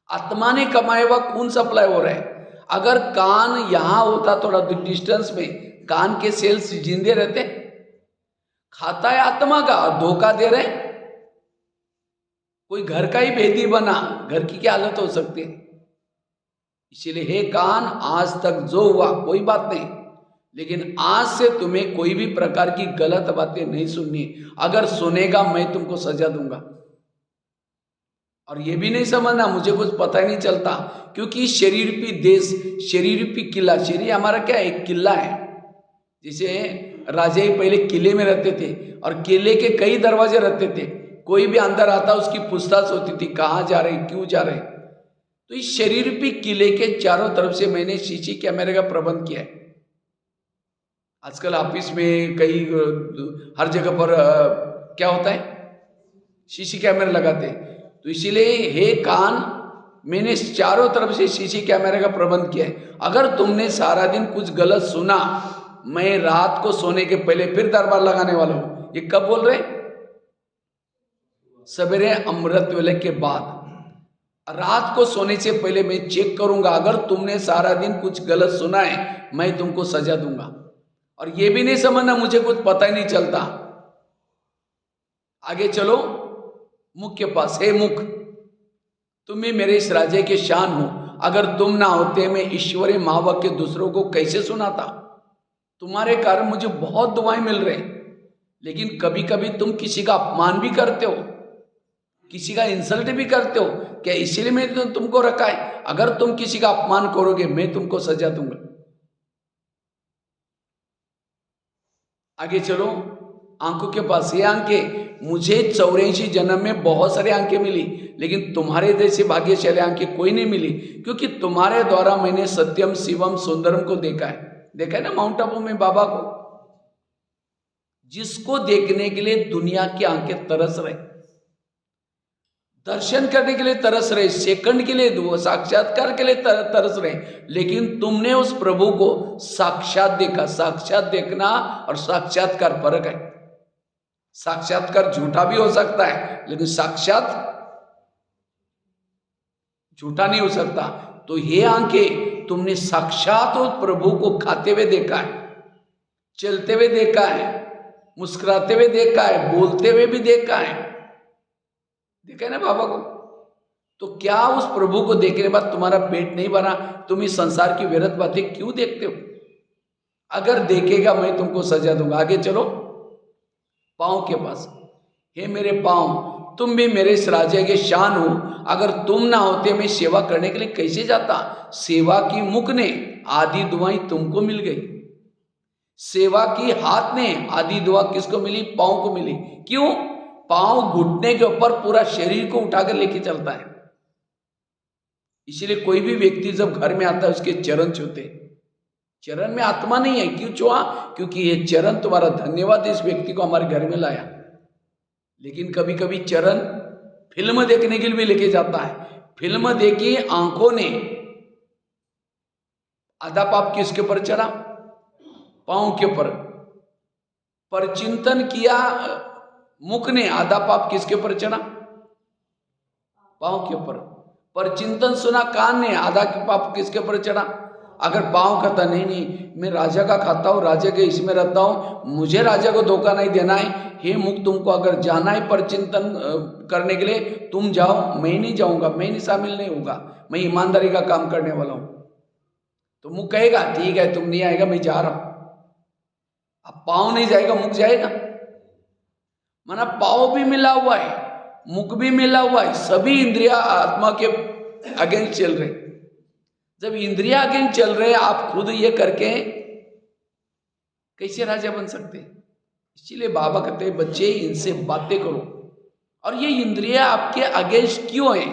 आत्मा ने कमाया हुआ खून सप्लाई हो रहा है। अगर कान यहां होता थोड़ा डिस्टेंस में, कान के सेल्स जिंदे रहते। खाता है आत्मा का और धोखा दे रहे। कोई घर का ही भेदी बना, घर की क्या हालत हो सकती है। इसीलिए हे कान, आज तक जो हुआ कोई बात नहीं, लेकिन आज से तुम्हें कोई भी प्रकार की गलत बातें नहीं सुननी। अगर सुनेगा मैं तुमको सजा दूंगा। और ये भी नहीं समझना मुझे कुछ पता ही नहीं चलता, क्योंकि शरीर पे देश, शरीर पे किला। शरीर हमारा क्या है? एक किला है। जैसे राजा ही पहले किले में रहते थे और किले के कई दरवाजे रहते थे। कोई भी अंदर आता उसकी पूछताछ होती थी, कहाँ जा रहे, क्यों जा रहे। तो इस शरीर पे किले के चारों तरफ से मैंने सीसी कैमरे का प्रबंध किया है। आजकल ऑफिस में कई हर जगह पर क्या होता है, सीसी कैमरे लगाते हैं। तो इसीलिए हे कान, मैंने चारों तरफ से सीसी कैमरे का प्रबंध किया है। अगर तुमने सारा दिन कुछ गलत सुना, मैं रात को सोने के पहले फिर दरबार लगाने वाला हूं। ये कब बोल रहे? सवेरे अमृत वेले के बाद, रात को सोने से पहले मैं चेक करूंगा। अगर तुमने सारा दिन कुछ गलत सुना है, मैं तुमको सजा दूंगा। और ये भी नहीं समझना मुझे कुछ पता ही नहीं चलता। आगे चलो मुख के पास। हे मुख, तुम ही मेरे इस राज्य के शान हो। अगर तुम ना होते मैं ईश्वरीय महावाक्य दूसरों को कैसे सुनाता। तुम्हारे कारण मुझे बहुत दुआएं मिल रहे, लेकिन कभी कभी तुम किसी का अपमान भी करते हो, किसी का इंसल्ट भी करते हो। क्या इसीलिए मैंने तुमको रखा है? अगर तुम किसी का अपमान करोगे मैं तुमको सजा दूंगा। आगे चलो आंखों के पास। ये आंखें, मुझे 84 जन्म में बहुत सारे आंखें मिली, लेकिन तुम्हारे जैसे भाग्यशाली आंखें कोई नहीं मिली, क्योंकि तुम्हारे द्वारा मैंने सत्यम शिवम सुंदरम को देखा है। देखा है ना माउंट आबू में बाबा को, जिसको देखने के लिए दुनिया की आंखें तरस रहे, दर्शन करने के लिए तरस रहे, सेकंड के लिए, साक्षात्कार के लिए तरस रहे। लेकिन तुमने उस प्रभु को साक्षात देखा। साक्षात देखना और साक्षात्कार फर्क है। साक्षात्कार झूठा भी हो सकता है, लेकिन साक्षात झूठा नहीं हो सकता। तो ये आंखें, तुमने साक्षात उस प्रभु को खाते हुए देखा है, चलते हुए देखा है, मुस्कुराते हुए देखा है, बोलते हुए भी देखा है। देखा है ना बाबा को। तो क्या उस प्रभु को देखने के बाद तुम्हारा पेट नहीं भरा? तुम इस संसार की व्यर्थ बातें क्यों देखते हो? अगर देखेगा मैं तुमको सजा दूंगा। आगे चलो पांव के पास। हे मेरे पांव, तुम भी मेरे इस राज्य के शान हो। अगर तुम ना होते मैं सेवा करने के लिए कैसे जाता। सेवा की मुख ने आधी दुआएं तुमको मिल गई, सेवा की हाथ ने आधी दुआ किसको मिली? पांव को मिली। क्यों? पांव घुटने के ऊपर पूरा शरीर को उठाकर लेके चलता है। इसीलिए कोई भी व्यक्ति जब घर में आता है उसके चरण छूते, चरण में आत्मा नहीं है। क्यों छुआ? क्योंकि ये चरण तुम्हारा धन्यवाद इस व्यक्ति को हमारे घर में लाया। लेकिन कभी कभी चरण फिल्म देखने के लिए भी लेके जाता है। फिल्म देखी, आंखों ने आधा पाप किसके ऊपर चढ़ा? पांव के ऊपर। पर चिंतन किया मुख ने, आधा पाप किसके ऊपर चढ़ा? पांव के ऊपर। पर चिंतन सुना कान ने, आधा पाप किसके ऊपर चढ़ा? अगर पांव कहता नहीं मैं राजा का खाता हूं, राजा के इसमें रहता हूं, मुझे राजा को धोखा नहीं देना है, हे मुख तुमको अगर जाना है पर चिंतन करने के लिए तुम जाओ, मैं नहीं जाऊंगा, मैं नहीं शामिल नहीं होगा, मैं ईमानदारी का काम करने वाला हूं। तो मुख कहेगा ठीक है तुम नहीं आएगा, मैं जा रहा हूं। अब पांव नहीं जाएगा, मुख जाएगा। माना पांव भी मिला हुआ है, मुख भी मिला हुआ है, सभी इंद्रिया आत्मा के अगेंस्ट चल रहे। जब इंद्रिया अगेंस्ट चल रहे, आप खुद ये करके कैसे राजा बन सकते? इसीलिए बाबा कहते हैं बच्चे इनसे बातें करो। और ये इंद्रिया आपके अगेंस्ट क्यों है?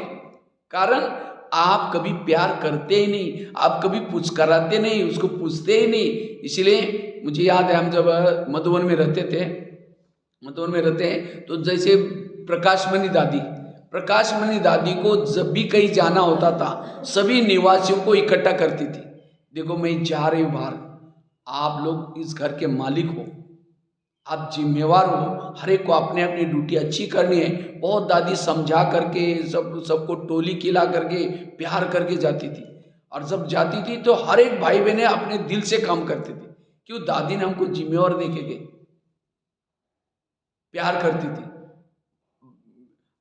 कारण आप कभी प्यार करते ही नहीं, आप कभी पुचकाराते नहीं, उसको पूछते ही नहीं। इसलिए मुझे याद है हम जब मधुबन में रहते थे, मधुबन में रहते हैं तो जैसे प्रकाशमणि दादी को जब भी कहीं जाना होता था सभी निवासियों को इकट्ठा करती थी। देखो मैं जा रही हूँ बाहर, आप लोग इस घर के मालिक हो, आप जिम्मेवार हो, हर एक को अपने अपनी ड्यूटी अच्छी करनी है। बहुत दादी समझा करके सबको टोली खिला करके प्यार करके जाती थी। और जब जाती थी तो हर एक भाई बहने अपने दिल से काम करते थे। क्यों? दादी ने हमको जिम्मेवार देखे गए, प्यार करती थी।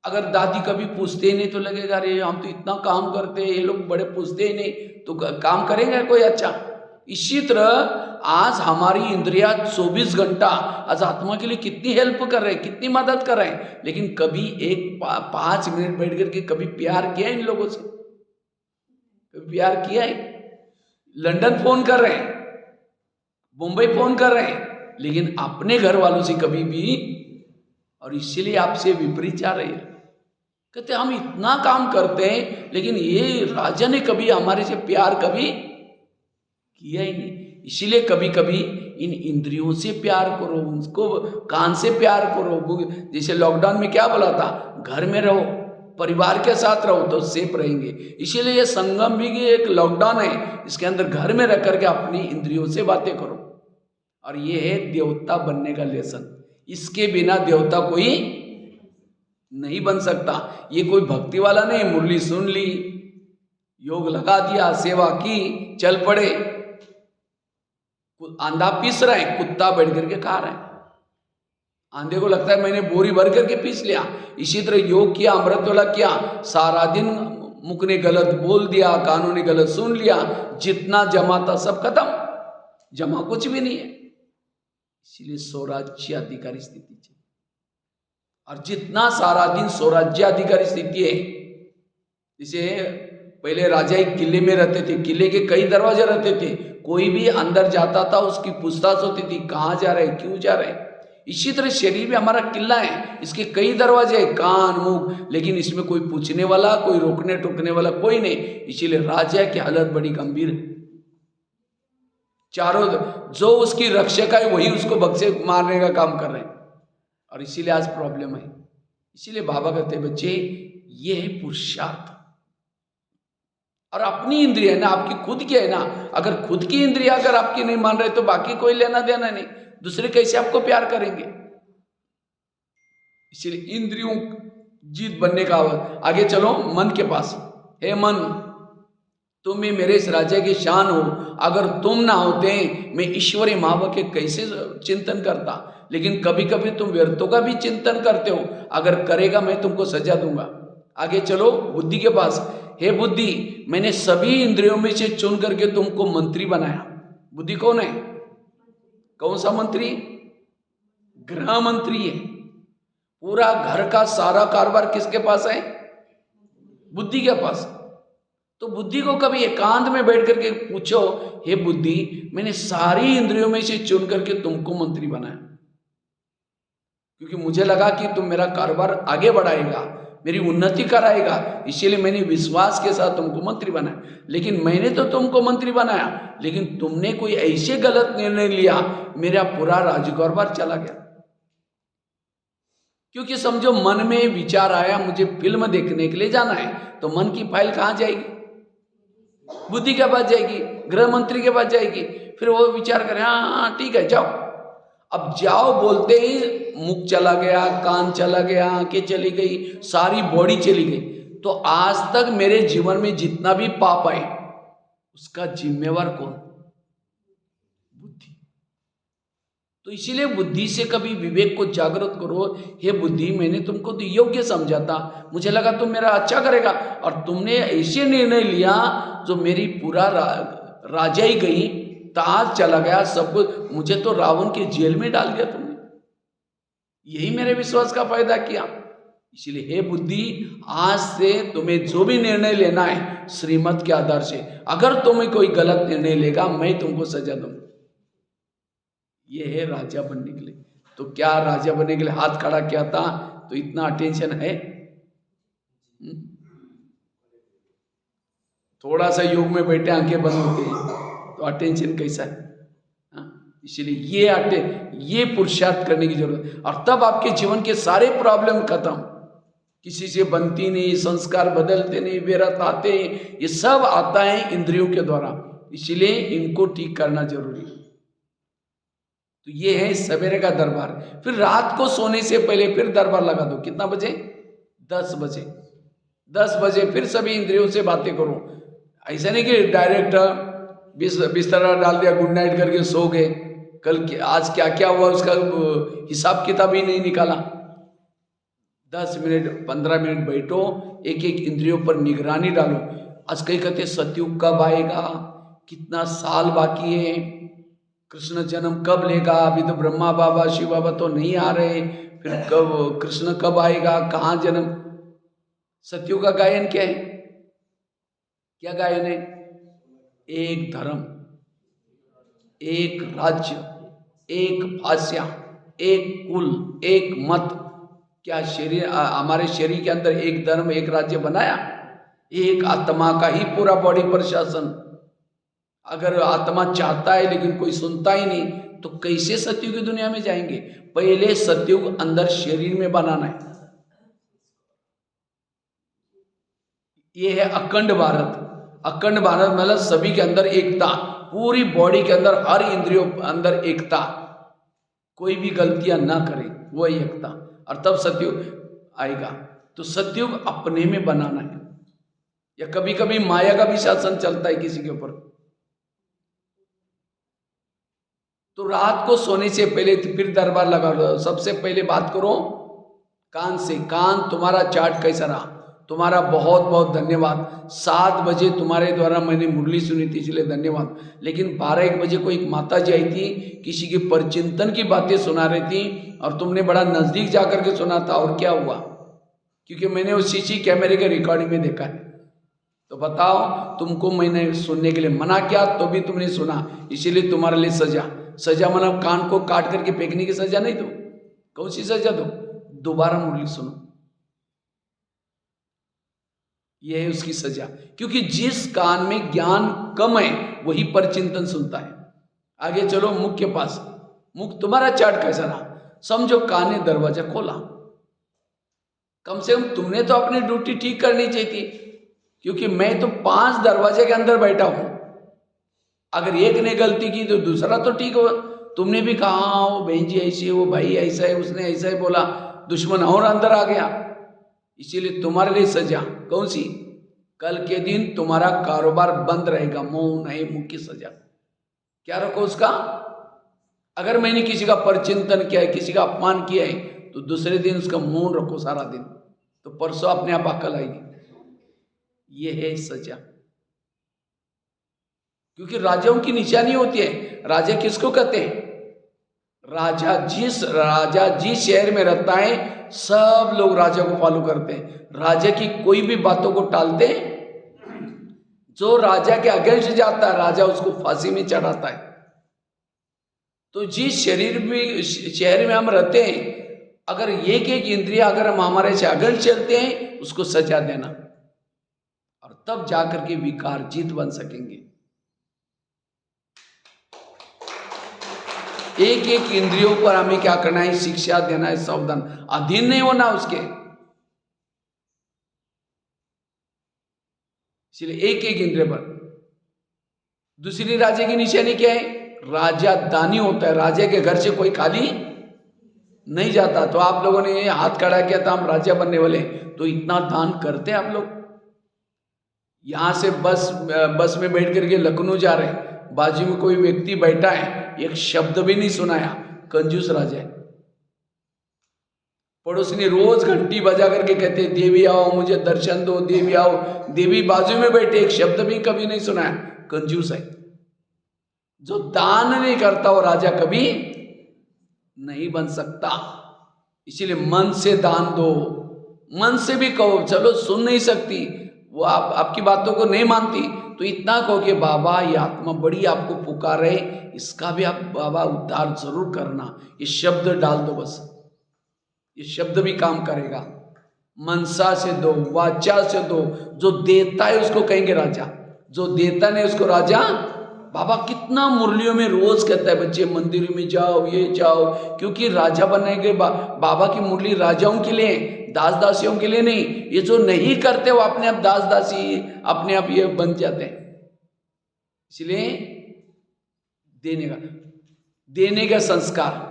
अगर दादी कभी पूछते ही नहीं तो लगेगा अरे हम तो इतना काम करते हैं, ये लोग बड़े पूछते ही नहीं, तो काम करेंगे कोई अच्छा? इसी तरह आज हमारी इंद्रिया 24 घंटा आज आत्मा के लिए कितनी हेल्प कर रहे हैं, कितनी मदद कर रहे हैं, लेकिन कभी 5 मिनट बैठ करके कभी प्यार किया है इन लोगों से? कभी प्यार किया है? लंदन फोन कर रहे हैं, मुंबई फोन कर रहे हैं, लेकिन अपने घर वालों से कभी भी। और इसीलिए आपसे विपरीत जा रही है। कहते हम इतना काम करते हैं लेकिन ये राजा ने कभी हमारे से प्यार कभी किया ही नहीं। इसीलिए कभी कभी इन इंद्रियों से प्यार करो, उसको कान से प्यार करो। जैसे लॉकडाउन में क्या बोला था, घर में रहो, परिवार के साथ रहो तो सेफ रहेंगे। इसीलिए ये संगम भी एक लॉकडाउन है, इसके अंदर घर में रह करके अपनी इंद्रियों से बातें करो। और ये है देवता बनने का लेसन। इसके बिना देवता कोई नहीं बन सकता। ये कोई भक्ति वाला नहीं, मुरली सुन ली, योग लगा दिया, सेवा की, चल पड़े। आंधा पीस रहा है, कुत्ता बैठ करके खा रहा है। आंधे को लगता है मैंने बोरी भर करके पीस लिया। इसी तरह योग किया, अमृत वाला किया, सारा दिन मुख ने गलत बोल दिया, कानों ने गलत सुन लिया, जितना जमा था सब खत्म, जमा कुछ भी नहीं है। इसीलिए स्वराज्य अधिकारी स्थिति चाहिए। और जितना सारा दिन स्वराज्य अधिकारी स्थिति है, जैसे पहले राजा एक किले में रहते थे, किले के कई दरवाजे रहते थे, कोई भी अंदर जाता था उसकी पूछताछ होती थी, कहाँ जा रहे, क्यों जा रहे। इसी तरह शरीर में हमारा किला है, इसके कई दरवाजे हैं, कान मुंह, लेकिन इसमें कोई पूछने वाला, कोई रोकने टोकने वाला कोई नहीं। इसीलिए राजा की हालत बड़ी गंभीर है। चारों जो उसकी रक्षक है वही उसको बक्से मारने का काम कर रहे हैं। और इसीलिए आज प्रॉब्लम है। इसीलिए बाबा कहते हैं बच्चे ये है पुरुषार्थ। और अपनी इंद्रिय है ना, आपकी खुद की है ना, अगर खुद की इंद्रिय अगर आपकी नहीं मान रहे तो बाकी कोई लेना देना नहीं, दूसरे कैसे आपको प्यार करेंगे। इसलिए इंद्रियों जीत बनने का आगे चलो मन के पास। हे मन, तुम ही मेरे इस राज्य की शान हो, अगर तुम ना होते मैं ईश्वरी महाव के कैसे चिंतन करता। लेकिन कभी कभी तुम व्यर्थों का भी चिंतन करते हो, अगर करेगा मैं तुमको सजा दूंगा। आगे चलो बुद्धि के पास। हे बुद्धि, मैंने सभी इंद्रियों में से चुन करके तुमको मंत्री बनाया। बुद्धि कौन है? कौन सा मंत्री? गृह मंत्री है। पूरा घर का सारा कारोबार किसके पास है? बुद्धि के पास। तो बुद्धि को कभी एकांत में बैठ करके पूछो, हे बुद्धि, मैंने सारी इंद्रियों में से चुन करके तुमको मंत्री बनाया, क्योंकि मुझे लगा कि तुम मेरा कारोबार आगे बढ़ाएगा, मेरी उन्नति कराएगा, इसीलिए मैंने विश्वास के साथ तुमको मंत्री बनाया। लेकिन मैंने तो तुमको मंत्री बनाया, लेकिन तुमने कोई ऐसे गलत निर्णय लिया, मेरा पूरा राजकारोबार चला गया। क्योंकि समझो मन में विचार आया मुझे फिल्म देखने के लिए जाना है, तो मन की फाइल कहाँ जाएगी? बुद्धि के पास जाएगी, गृह मंत्री के पास जाएगी। फिर वो विचार करे हाँ ठीक है जाओ। अब जाओ बोलते ही मुख चला गया, कान चला गया, आंखें चली गई, सारी बॉडी चली गई। तो आज तक मेरे जीवन में जितना भी पाप आए उसका जिम्मेवार कौन? बुद्धि। तो इसीलिए बुद्धि से कभी विवेक को जागृत करो। हे बुद्धि, मैंने तुमको तो योग्य समझा था, मुझे लगा तुम मेरा अच्छा करेगा, और तुमने ऐसे निर्णय लिया जो मेरी पूरा राजा ही गई, ताज चला गया, सब कुछ। मुझे तो रावण के जेल में डाल दिया तुमने। यही मेरे विश्वास का फायदा किया। इसलिए हे बुद्धि, आज से तुम्हें जो भी निर्णय लेना है श्रीमत के आधार से, अगर तुम्हें कोई गलत निर्णय लेगा मैं तुमको सजा दूंगा। ये है राजा बनने के लिए। तो क्या राजा बनने के लिए हाथ खड़ा किया था तो इतना अटेंशन है? थोड़ा सा योग में बैठे आंखें बंद हो गई तो अटेंशन कैसा है? इसलिए ये पुरुषार्थ करने की जरूरत है, और तब आपके जीवन के सारे प्रॉब्लम खत्म। किसी से बनती नहीं, संस्कार बदलते नहीं, विरत आते, ये सब आता है इंद्रियों के द्वारा। इसीलिए इनको ठीक करना जरूरी है। तो ये है सवेरे का दरबार। फिर रात को सोने से पहले फिर दरबार लगा दो। कितना बजे? 10 बजे। 10 बजे फिर सभी इंद्रियों से बातें करो। ऐसा नहीं कि डायरेक्ट बिस्तरा डाल दिया, गुड नाइट करके सो गए, कल आज क्या क्या हुआ उसका हिसाब किताब ही नहीं निकाला। 10 मिनट 15 मिनट बैठो, एक एक इंद्रियों पर निगरानी डालो। आज कई कहते सतयुग कब आएगा, कितना साल बाकी है, कृष्ण जन्म कब लेगा, अभी तो ब्रह्मा बाबा शिव बाबा तो नहीं आ रहे, फिर कब कृष्ण कब आएगा, कहाँ जन्म। सतयुग का गायन क्या है? क्या गायन है? एक धर्म, एक राज्य, एक भाषा, एक कुल, एक मत। क्या शरीर, हमारे शरीर के अंदर एक धर्म एक राज्य बनाया? एक आत्मा का ही पूरा बॉडी पर शासन। अगर आत्मा चाहता है लेकिन कोई सुनता ही नहीं, तो कैसे सतयुग की दुनिया में जाएंगे? पहले सतयुग अंदर शरीर में बनाना है। ये है अखंड भारत। अखंड भारत मतलब सभी के अंदर एकता, पूरी बॉडी के अंदर हर इंद्रियों अंदर एकता, कोई भी गलतियां ना करे, वो एकता, और तब सतयुग आएगा। तो सतयुग अपने में बनाना है। या कभी कभी माया का भी शासन चलता है किसी के ऊपर। तो रात को सोने से पहले फिर दरबार लगा दो। सबसे पहले बात करो कान से। कान, तुम्हारा चार्ट कैसा रहा? तुम्हारा बहुत बहुत धन्यवाद। 7 बजे तुम्हारे द्वारा मैंने मुरली सुनी थी, इसलिए धन्यवाद। लेकिन 12-1 बजे को एक माता जी आई थी, किसी के परचिंतन की बातें सुना रही थी, और तुमने बड़ा नजदीक जाकर के सुना था। और क्या हुआ? क्योंकि मैंने उस सीसी कैमरे के रिकॉर्डिंग में देखा है। तो बताओ, तुमको मैंने सुनने के लिए मना किया तो भी तुमने सुना, इसीलिए तुम्हारे लिए सजा। सजा मतलब कान को काट करके फेंकने की सजा नहीं दो। कौन सी सजा दो? दोबारा मुरली सुनो, यह है उसकी सजा। क्योंकि जिस कान में ज्ञान कम है वही परचिंतन सुनता है। आगे चलो मुख के पास। मुख, तुम्हारा चार्ट कैसा रहा? समझो कान ने दरवाजा खोला, कम से कम तुमने तो अपनी ड्यूटी ठीक करनी चाहिए थी। क्योंकि मैं तो 5 दरवाजे के अंदर बैठा हूं, अगर एक ने गलती की तो दूसरा तो ठीक हो। तुमने भी कहा वो बहन जी ऐसी है, वो भाई ऐसा है, उसने ऐसा ही बोला, दुश्मन और अंदर आ गया। इसीलिए तुम्हारे लिए सजा कौन सी? कल के दिन तुम्हारा कारोबार बंद रहेगा। मौन है मुख की सजा। क्या रखो उसका? अगर मैंने किसी का परचिंतन किया है, किसी का अपमान किया है, तो दूसरे दिन उसका मौन रखो सारा दिन, तो परसों अपने आप अकल आएगी। ये है सजा। क्योंकि राजाओं की निशानी होती है। राजा किसको कहते हैं? राजा जिस शहर में रहता है सब लोग राजा को फॉलो करते हैं। राजा की कोई भी बातों को टालते हैं। जो राजा के अगेंस्ट जाता है राजा उसको फांसी में चढ़ाता है। तो जिस शहर में हम रहते हैं, अगर एक एक इंद्रिया अगर हम हमारे से अगेंस्ट चलते हैं उसको सजा देना, और तब जाकर के विकारजित बन सकेंगे। एक एक इंद्रियों पर हमें क्या करना है, शिक्षा देना है, सावधान, अधीन नहीं होना उसके। इसलिए एक एक इंद्रिय पर। दूसरी राजा की निशानी क्या है, राजा दानी होता है, राजा के घर से कोई खाली नहीं जाता। तो आप लोगों ने हाथ खड़ा किया था हम राजा बनने वाले, तो इतना दान करते हैं आप लोग। यहां से बस में बैठ करके लखनऊ जा रहे हैं, बाजू में कोई व्यक्ति बैठा है, एक शब्द भी नहीं सुनाया, कंजूस राजा है। पड़ोसी रोज घंटी बजा करके कहते देवी आओ मुझे दर्शन दो, देवी आओ, देवी बाजू में बैठे, एक शब्द भी कभी नहीं सुनाया, कंजूस है। जो दान नहीं करता वो राजा कभी नहीं बन सकता। इसीलिए मन से दान दो, मन से भी कहो, चलो सुन नहीं सकती वो, आपकी बातों को नहीं मानती, तो इतना कहो कि बाबा ये आत्मा बड़ी आपको पुकार रहे, इसका भी आप बाबा उद्धार जरूर करना, ये शब्द डाल दो, बस ये शब्द भी काम करेगा। मनसा से दो, वाचा से दो, जो देता है उसको कहेंगे राजा, जो देता नहीं उसको राजा। बाबा कितना मुरलियों में रोज कहता है बच्चे मंदिर में जाओ, ये जाओ, क्योंकि राजा बनने के बाबा की मुरली राजाओं के लिए, दास दासियों के लिए नहीं। ये जो नहीं करते वो अपने आप दास दासी, अपने आप ये बन जाते हैं। इसलिए देने का संस्कार,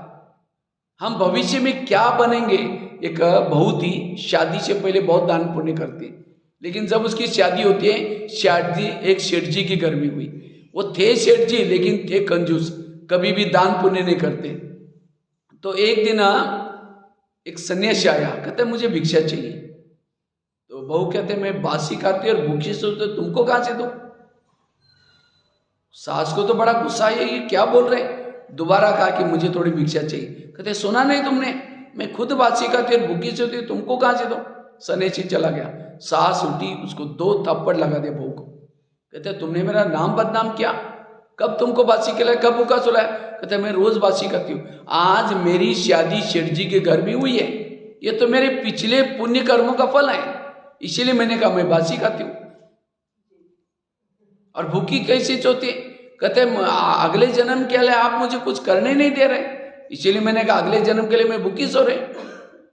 हम भविष्य में क्या बनेंगे। एक बहू थी, शादी से पहले बहुत दान पुण्य करती, लेकिन जब उसकी शादी होती है, शादी एक सेठ जी के घर में हुई। वो थे सेठ जी लेकिन थे कंजूस, कभी भी दान पुण्य नहीं करते। तो एक दिन एक सन्यासी आया, कहते मुझे भिक्षा चाहिए। तो बहू कहते मैं बासी खाती और भूखी सोचते, तुमको कहां से दो। सास को तो बड़ा गुस्सा है, ये क्या बोल रहे। दोबारा कहा कि मुझे थोड़ी भिक्षा चाहिए। कहते सुना नहीं तुमने, मैं खुद बासी खाती और भूखी सोचती, तुमको कहां से दो। सन्यासी चला गया, सास उठी, उसको 2 थप्पड़ लगा दिया बहू को। कहते तुमने मेरा नाम बदनाम किया, कब तुमको बासी खिलाया, कब भूखा सुलाया। कहते मैं रोज बासी खाती हूँ, आज मेरी शादी सेठ जी के घर में हुई है, ये तो मेरे पिछले पुण्य कर्मों का फल है, इसीलिए मैंने कहा मैं बासी खाती हूँ। और भूखी कैसे सोती, कहते अगले जन्म के लिए आप मुझे कुछ करने नहीं दे रहे, इसीलिए मैंने कहा अगले जन्म के लिए मैं भूखी सो रहे।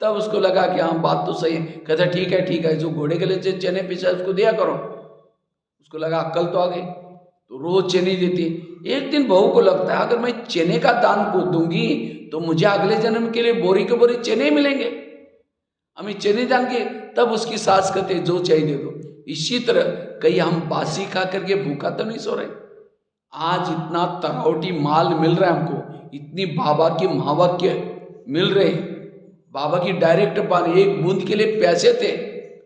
तब उसको लगा कि हाँ बात तो सही है। कहता ठीक है, जो घोड़े के लिए चने पीसा उसको दिया करो। उसको लगा अक्ल तो आ गई, तो रोज चने देती। एक दिन बहू को लगता है अगर मैं चने का दान को दूंगी तो मुझे अगले जन्म के लिए बोरी के बोरी चने मिलेंगे, हमें चने दान के। तब उसकी सास कहते जो चाहिए दे दो। इसी तरह कहीं हम बासी खा करके भूखा तो नहीं सो रहे। आज इतना तरावटी माल मिल रहा है हमको, इतनी बाबा की महावाक्य मिल रहे, बाबा की डायरेक्ट पानी, एक बूंद के लिए प्यासे थे,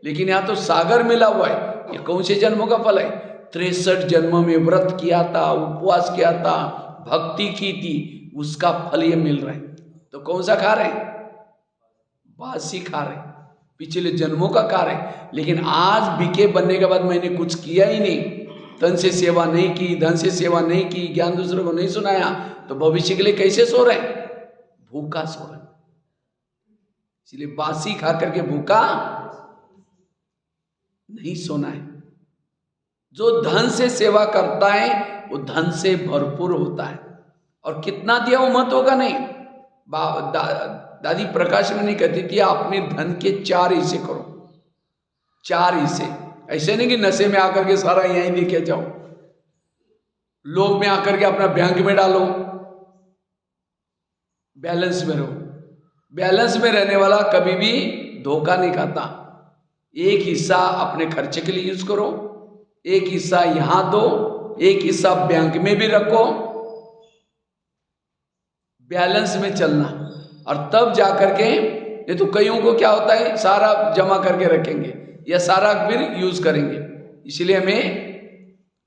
लेकिन यहाँ तो सागर मिला हुआ है। ये कौन से जन्मों का फल है। 63 जन्मों में व्रत किया था, उपवास किया था, भक्ति की थी, उसका फल ये मिल रहा है। तो कौन सा खा रहे हैं, बासी खा रहे, पिछले जन्मों का खा रहे। लेकिन आज बीके बनने के बाद मैंने कुछ किया ही नहीं, तन से सेवा नहीं की, धन से सेवा नहीं की, ज्ञान दूसरों को नहीं सुनाया, तो भविष्य के लिए कैसे सो रहे, भूखा सो रहे। इसलिए बासी खा करके भूखा नहीं सोना है। जो धन से सेवा करता है वो धन से भरपूर होता है, और कितना दिया वो मत होगा नहीं। दादी प्रकाश में नहीं कहती थी अपने धन के 4 हिस्से करो, 4 हिस्से। ऐसे नहीं कि नशे में आकर के सारा यहीं लेके जाओ, लोभ में आकर के अपना बैंक में डालो, बैलेंस में रहो। बैलेंस में रहने वाला कभी भी धोखा नहीं खाता। एक हिस्सा अपने खर्चे के लिए यूज करो, एक हिस्सा यहां दो, एक हिस्सा बैंक में भी रखो, बैलेंस में चलना। और तब जाकर के, ये तो कईयों को क्या होता है सारा जमा करके रखेंगे या सारा फिर यूज करेंगे। इसलिए हमें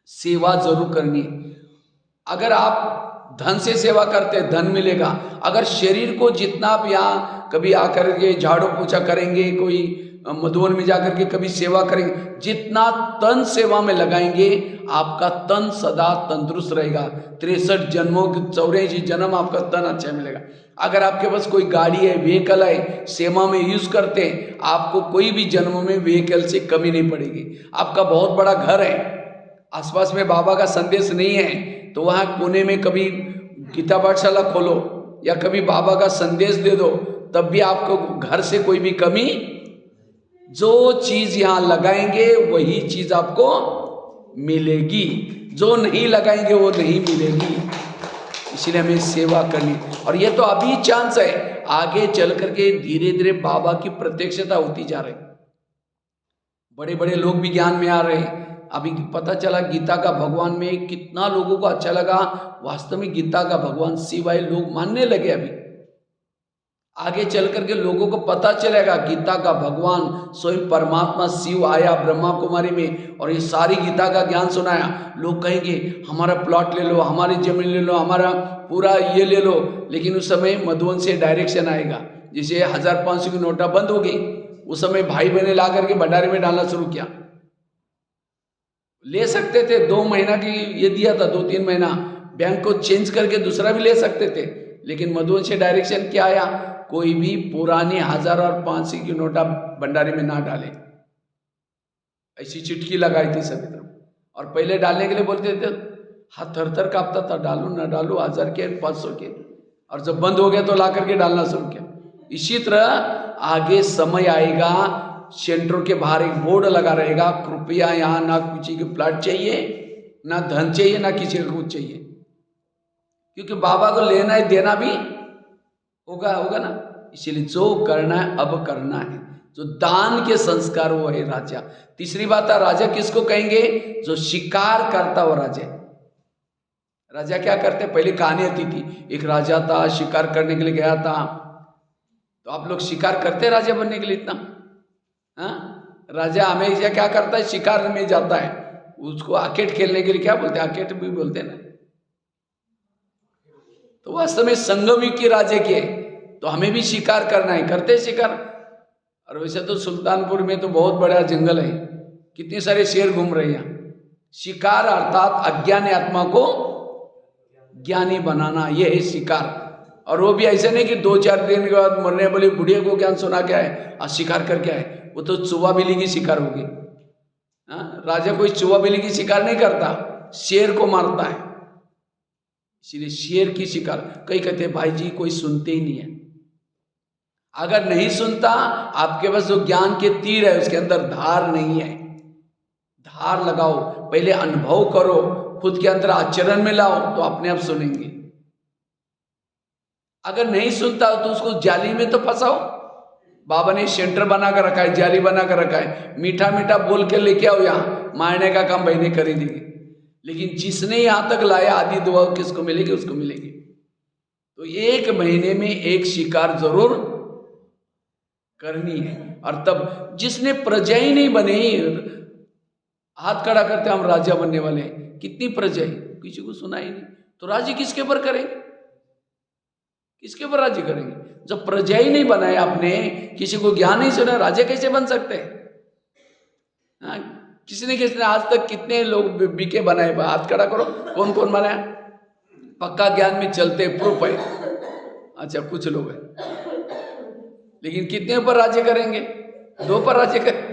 सेवा जरूर करनी है। अगर आप धन से सेवा करते धन मिलेगा। अगर शरीर को जितना आप यहाँ कभी आकर के झाड़ू पोछा करेंगे, कोई मधुबन में जाकर के कभी सेवा करेंगे, जितना तन सेवा में लगाएंगे आपका तन सदा तंदुरुस्त रहेगा। 63 जन्मों के 84 जन्म आपका तन अच्छा मिलेगा। अगर आपके पास कोई गाड़ी है, व्हीकल है, सेवा में यूज करते हैं, आपको कोई भी जन्मों में व्हीकल से कमी नहीं पड़ेगी। आपका बहुत बड़ा घर है, आसपास में बाबा का संदेश नहीं है, तो वहाँ कोने में कभी गीता पाठशाला खोलो या कभी बाबा का संदेश दे दो, तब भी आपको घर से कोई भी कमी, जो चीज यहां लगाएंगे वही चीज आपको मिलेगी, जो नहीं लगाएंगे वो नहीं मिलेगी। इसलिए हमें सेवा करनी, और ये तो अभी चांस है, आगे चल करके धीरे धीरे बाबा की प्रत्यक्षता होती जा रही। बड़े बड़े लोग भी ज्ञान में आ रहे हैं। अभी पता चला गीता का भगवान में कितना लोगों को अच्छा लगा, वास्तव में गीता का भगवान शिव है, लोग मानने लगे। अभी आगे चल करके लोगों को पता चलेगा गीता का भगवान स्वयं परमात्मा शिव आया ब्रह्मा कुमारी में और ये सारी गीता का ज्ञान सुनाया। लोग कहेंगे हमारा प्लॉट ले लो, हमारी जमीन ले लो, हमारा पूरा ये ले लो। लेकिन उस समय मधुबन से डायरेक्शन आएगा, जैसे 1500 की नोटा बंद हो गई, उस समय भाई बहने ला करके भंडारे में डालना शुरू किया। ले सकते थे 2 महीना की ये दिया था, 2-3 महीना बैंक को चेंज करके दूसरा भी ले सकते थे, लेकिन मधुबन से डायरेक्शन क्या आया, कोई भी पुरानी 1000 और 500 की नोटा भंडारे में ना डाले। ऐसी चिटकी लगाई थी सभी तरफ, और पहले डालने के लिए बोलते थे, हाथ थर-थर कांपता था, डालू ना डालू, 1000 के 500 के, और जब बंद हो गया तो ला करके डालना शुरू किया। इसी तरह आगे समय आएगा, सेंटर के बाहर एक बोर्ड लगा रहेगा, कृपया यहाँ ना किसी के प्लाट चाहिए, ना धन चाहिए, ना किसी को कुछ चाहिए, क्योंकि बाबा को लेना है, देना भी होगा ना। इसीलिए जो करना है अब करना है, जो दान के संस्कार वो है राजा। तीसरी बात है, राजा किसको कहेंगे, जो शिकार करता हो राजा। राजा क्या करते, पहले कहानी आती थी, एक राजा था, शिकार करने के लिए गया था। तो आप लोग शिकार करते राजा बनने के लिए इतना? हाँ, राजा हमेशा क्या करता है, शिकार में जाता है। उसको आकेट खेलने के लिए क्या बोलते हैं, आकेट भी बोलते हैं ना। तो वास्तव में संगम की राजे के, तो हमें भी शिकार करना है, करते शिकार। और वैसे तो सुल्तानपुर में तो बहुत बड़ा जंगल है, कितने सारे शेर घूम रहे हैं। शिकार अर्थात अज्ञानी आत्मा को ज्ञानी बनाना, यह है शिकार। और वो भी ऐसे नहीं कि 2-4 दिन के बाद मरने वाली बुढ़िया को ज्ञान सुना के आए और शिकार करके आए, वो तो चूहा बिल्ली की शिकार होगी। राजा कोई चूहा बिल्ली की शिकार नहीं करता, शेर को मारता है। इसीलिए शेर की शिकार, कई कहते हैं भाई जी कोई सुनते ही नहीं है। अगर नहीं सुनता, आपके पास जो ज्ञान के तीर है उसके अंदर धार नहीं है। धार लगाओ, पहले अनुभव करो, खुद के अंदर आचरण में लाओ, तो अपने आप सुनेंगे। अगर नहीं सुनता तो उसको जाली में तो फंसाओ। बाबा ने सेंटर बना कर रखा है, जाली बना कर रखा है, मीठा मीठा बोल के लेके आओ, यहाँ मारने का काम बहने कर ही देगी। लेकिन जिसने यहां तक लाया, आदि दुआ किसको मिलेगी, उसको मिलेगी। तो 1 महीने में एक शिकार जरूर करनी है। और तब जिसने प्रजा ही नहीं बने, हाथ खड़ा करते हम राजा बनने वाले हैं, कितनी प्रजा है, किसी को सुना ही नहीं, तो राज्य किसके ऊपर करेंगे, किसके ऊपर राज्य करेंगे? जब प्रजा ही नहीं बनाया आपने, किसी को ज्ञान नहीं सुना, राजा कैसे बन सकते हैं? किसने आज तक कितने लोग बीके बनाए, हाथ खड़ा करो, कौन कौन बनाया? पक्का ज्ञान में चलते प्रूफ है, अच्छा कुछ लोग हैं, लेकिन कितने ऊपर राज्य करेंगे? 2 पर राज्य कर,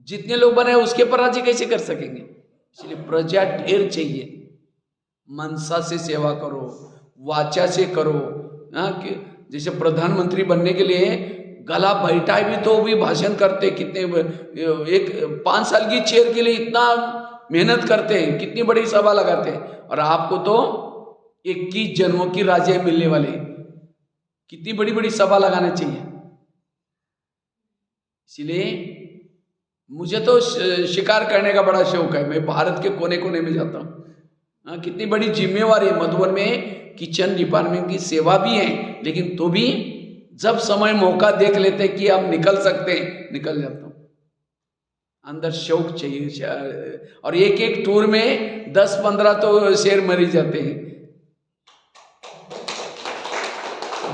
जितने लोग बनाए उसके ऊपर राज्य कैसे कर सकेंगे? इसलिए प्रजा ढेर चाहिए। मनसा से सेवा करो, वाचा से करो। जैसे प्रधानमंत्री बनने के लिए गला बैठाए भी तो भी भाषण करते, कितने 5 साल की चेयर के लिए इतना मेहनत करते हैं, कितनी बड़ी सभा लगाते हैं। और आपको तो 21 जन्मों की राज्य मिलने वाले, कितनी बड़ी बड़ी सभा लगाना चाहिए। इसलिए मुझे तो शिकार करने का बड़ा शौक है, मैं भारत के कोने कोने में जाता हूँ। कितनी बड़ी जिम्मेवारी है। मधुबन में किचन डिपार्टमेंट की सेवा भी है, लेकिन तो भी जब समय मौका देख लेते कि अब निकल सकते हैं, निकल जाता हूँ। अंदर शौक चाहिए। और एक टूर में 10-15 तो शेर मर ही जाते हैं।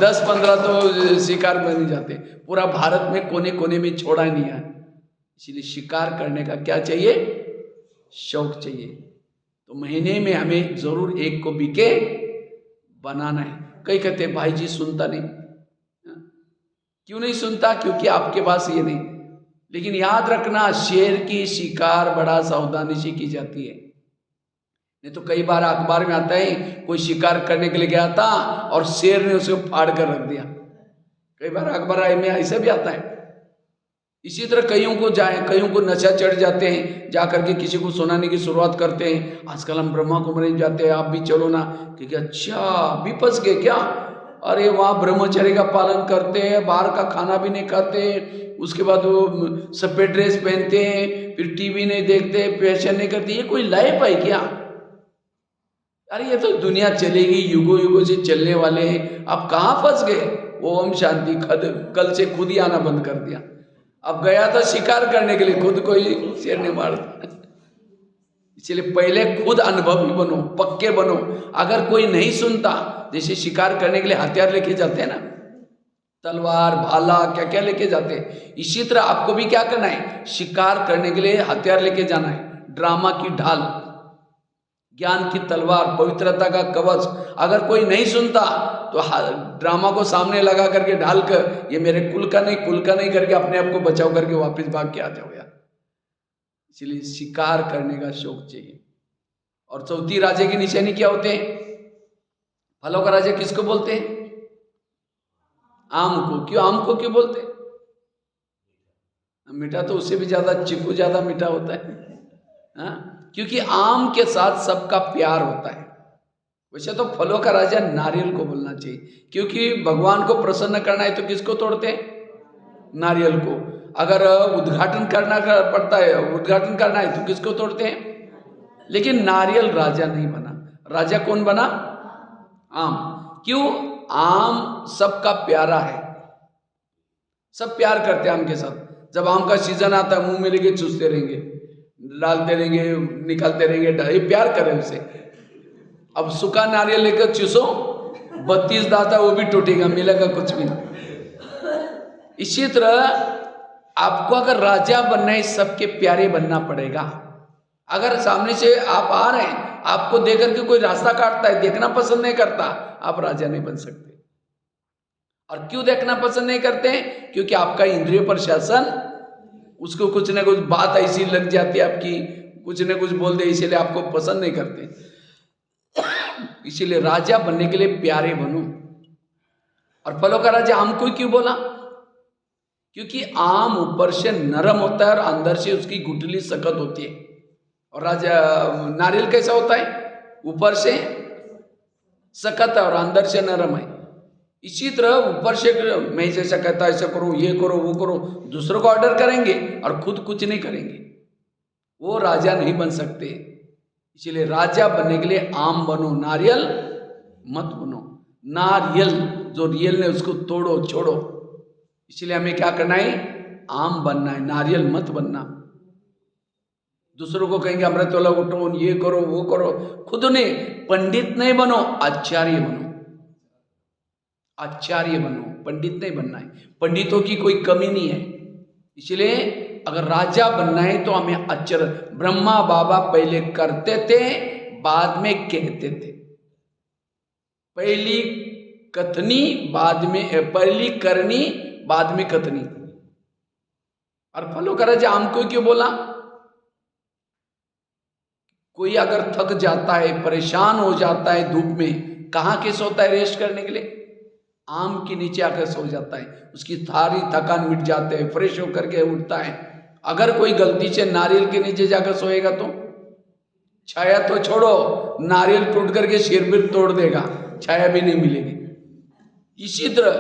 10-15 तो शिकार बन जाते। पूरा भारत में कोने कोने में छोड़ा नहीं है। इसलिए शिकार करने का क्या चाहिए? शौक चाहिए। तो महीने में हमें जरूर एक को बीके बनाना है। कई कहते हैं भाई जी सुनता नहीं। क्यों नहीं सुनता? क्योंकि आपके पास ये नहीं। लेकिन याद रखना, शेर की शिकार बड़ा सावधानी से की जाती है। नहीं तो कई बार अखबार में आता है कोई शिकार करने के लिए गया था और शेर ने उसको फाड़ कर रख दिया। कई बार अखबार में ऐसा भी आता है। इसी तरह कईयों को नशा चढ़ जाते हैं, जाकर के किसी को सुनाने की शुरुआत करते हैं, आजकल हम ब्रह्मा कुमारी जाते हैं, आप भी चलो ना। क्योंकि अच्छा अभी फंस गए क्या? अरे वहाँ ब्रह्मचर्य का पालन करते हैं, बाहर का खाना भी नहीं खाते, उसके बाद वो सफेद ड्रेस पहनते हैं, फिर टीवी नहीं देखते, फैशन नहीं करते। ये कोई लाइफ है क्या? अरे ये तो दुनिया चलेगी, युगों युगों से चलने वाले हैं। आप कहाँ फंस गए? ओम शांति। कल से खुद ही आना बंद कर दिया। अब गया था शिकार करने के लिए, खुद को ही शेर ने मार दिया। इसलिए पहले खुद अनुभवी बनो, पक्के बनो। अगर कोई नहीं सुनता, जैसे शिकार करने के लिए हथियार लेके जाते हैं ना, तलवार भाला क्या क्या लेके जाते हैं, इसी तरह आपको भी क्या करना है? शिकार करने के लिए हथियार लेके जाना है। ड्रामा की ढाल, ज्ञान की तलवार, पवित्रता का कवच। अगर कोई नहीं सुनता तो ड्रामा को सामने लगा करके ढाल कर, ये मेरे कुल का नहीं करके अपने आप को बचाव करके वापस भाग के आ जाओ यार। इसलिए शिकार करने का शौक चाहिए। और चौथी राजा की निशानी क्या होते हैं? फलों का राजा किसको बोलते हैं? आम को। क्यों आम को क्यों बोलते हैं? मीठा तो उससे भी ज्यादा, चीकू ज्यादा मीठा होता है। हाँ, क्योंकि आम के साथ सबका प्यार होता है। वैसे तो फलों का राजा नारियल को बोलना चाहिए, क्योंकि भगवान को प्रसन्न करना है तो किसको तोड़ते हैं? नारियल को। अगर उद्घाटन करना है तो किसको तोड़ते हैं? लेकिन नारियल राजा नहीं बना। राजा कौन बना? आम। क्यों? आम सबका प्यारा है, सब प्यार करते हैं आम के साथ। जब आम का सीजन आता है, मुंह में लेके चूसते रहेंगे, डालते रहेंगे, निकालते रहेंगे, ये प्यार करें उसे। अब सूखा नारियल लेकर चूसो, 32 दांत है वो भी टूटेगा, मिलेगा कुछ भी नहीं। इसी तरह आपको अगर राजा बनना है, सबके प्यारे बनना पड़ेगा। अगर सामने से आप आ रहे हैं, आपको देख करके कोई रास्ता काटता है, देखना पसंद नहीं करता, आप राजा नहीं बन सकते। और क्यों देखना पसंद नहीं करते? क्योंकि आपका इंद्रिय पर शासन, उसको कुछ ना कुछ बात ऐसी लग जाती है आपकी, कुछ ना कुछ बोल दे, इसीलिए आपको पसंद नहीं करते। इसीलिए राजा बनने के लिए प्यारे बनो। और फलों का राजा आम को क्यों बोला? क्योंकि आम ऊपर से नरम होता है और अंदर से उसकी गुठली सख्त होती है। और राजा नारियल कैसा होता है? ऊपर से सख्त है और अंदर से नरम है। इसी तरह ऊपर से मैं जैसा कहता है ऐसा करो, ये करो, वो करो, दूसरों को ऑर्डर करेंगे और खुद कुछ नहीं करेंगे, वो राजा नहीं बन सकते। इसलिए राजा बनने के लिए आम बनो, नारियल मत बनो। नारियल जो रियल है उसको तोड़ो, छोड़ो। इसलिए हमें क्या करना है? आम बनना है, नारियल मत बनना। दूसरों को कहेंगे अमृत वाला उठो, ये करो, वो करो, खुद ने पंडित नहीं बनो, आचार्य बनो। आचार्य बनो, पंडित नहीं बनना है। पंडितों की कोई कमी नहीं है। इसलिए अगर राजा बनना है तो हमें आचार्य। ब्रह्मा बाबा पहले करते थे, बाद में कहते थे। पहली कथनी बाद में, पहली करनी बाद में कथनी। और फलों का राजा आम को क्यों बोला? कोई अगर थक जाता है, परेशान हो जाता है धूप में, कहाँ के सोता है रेस्ट करने के लिए? आम के नीचे आकर सो जाता है, उसकी सारी थकान मिट जाते हैं, फ्रेश होकर के उठता है। अगर कोई गलती से नारियल के नीचे जाकर सोएगा तो छाया तो छोड़ो, नारियल टूट करके सिर भी तोड़ देगा, छाया भी नहीं मिलेगी। इसी तरह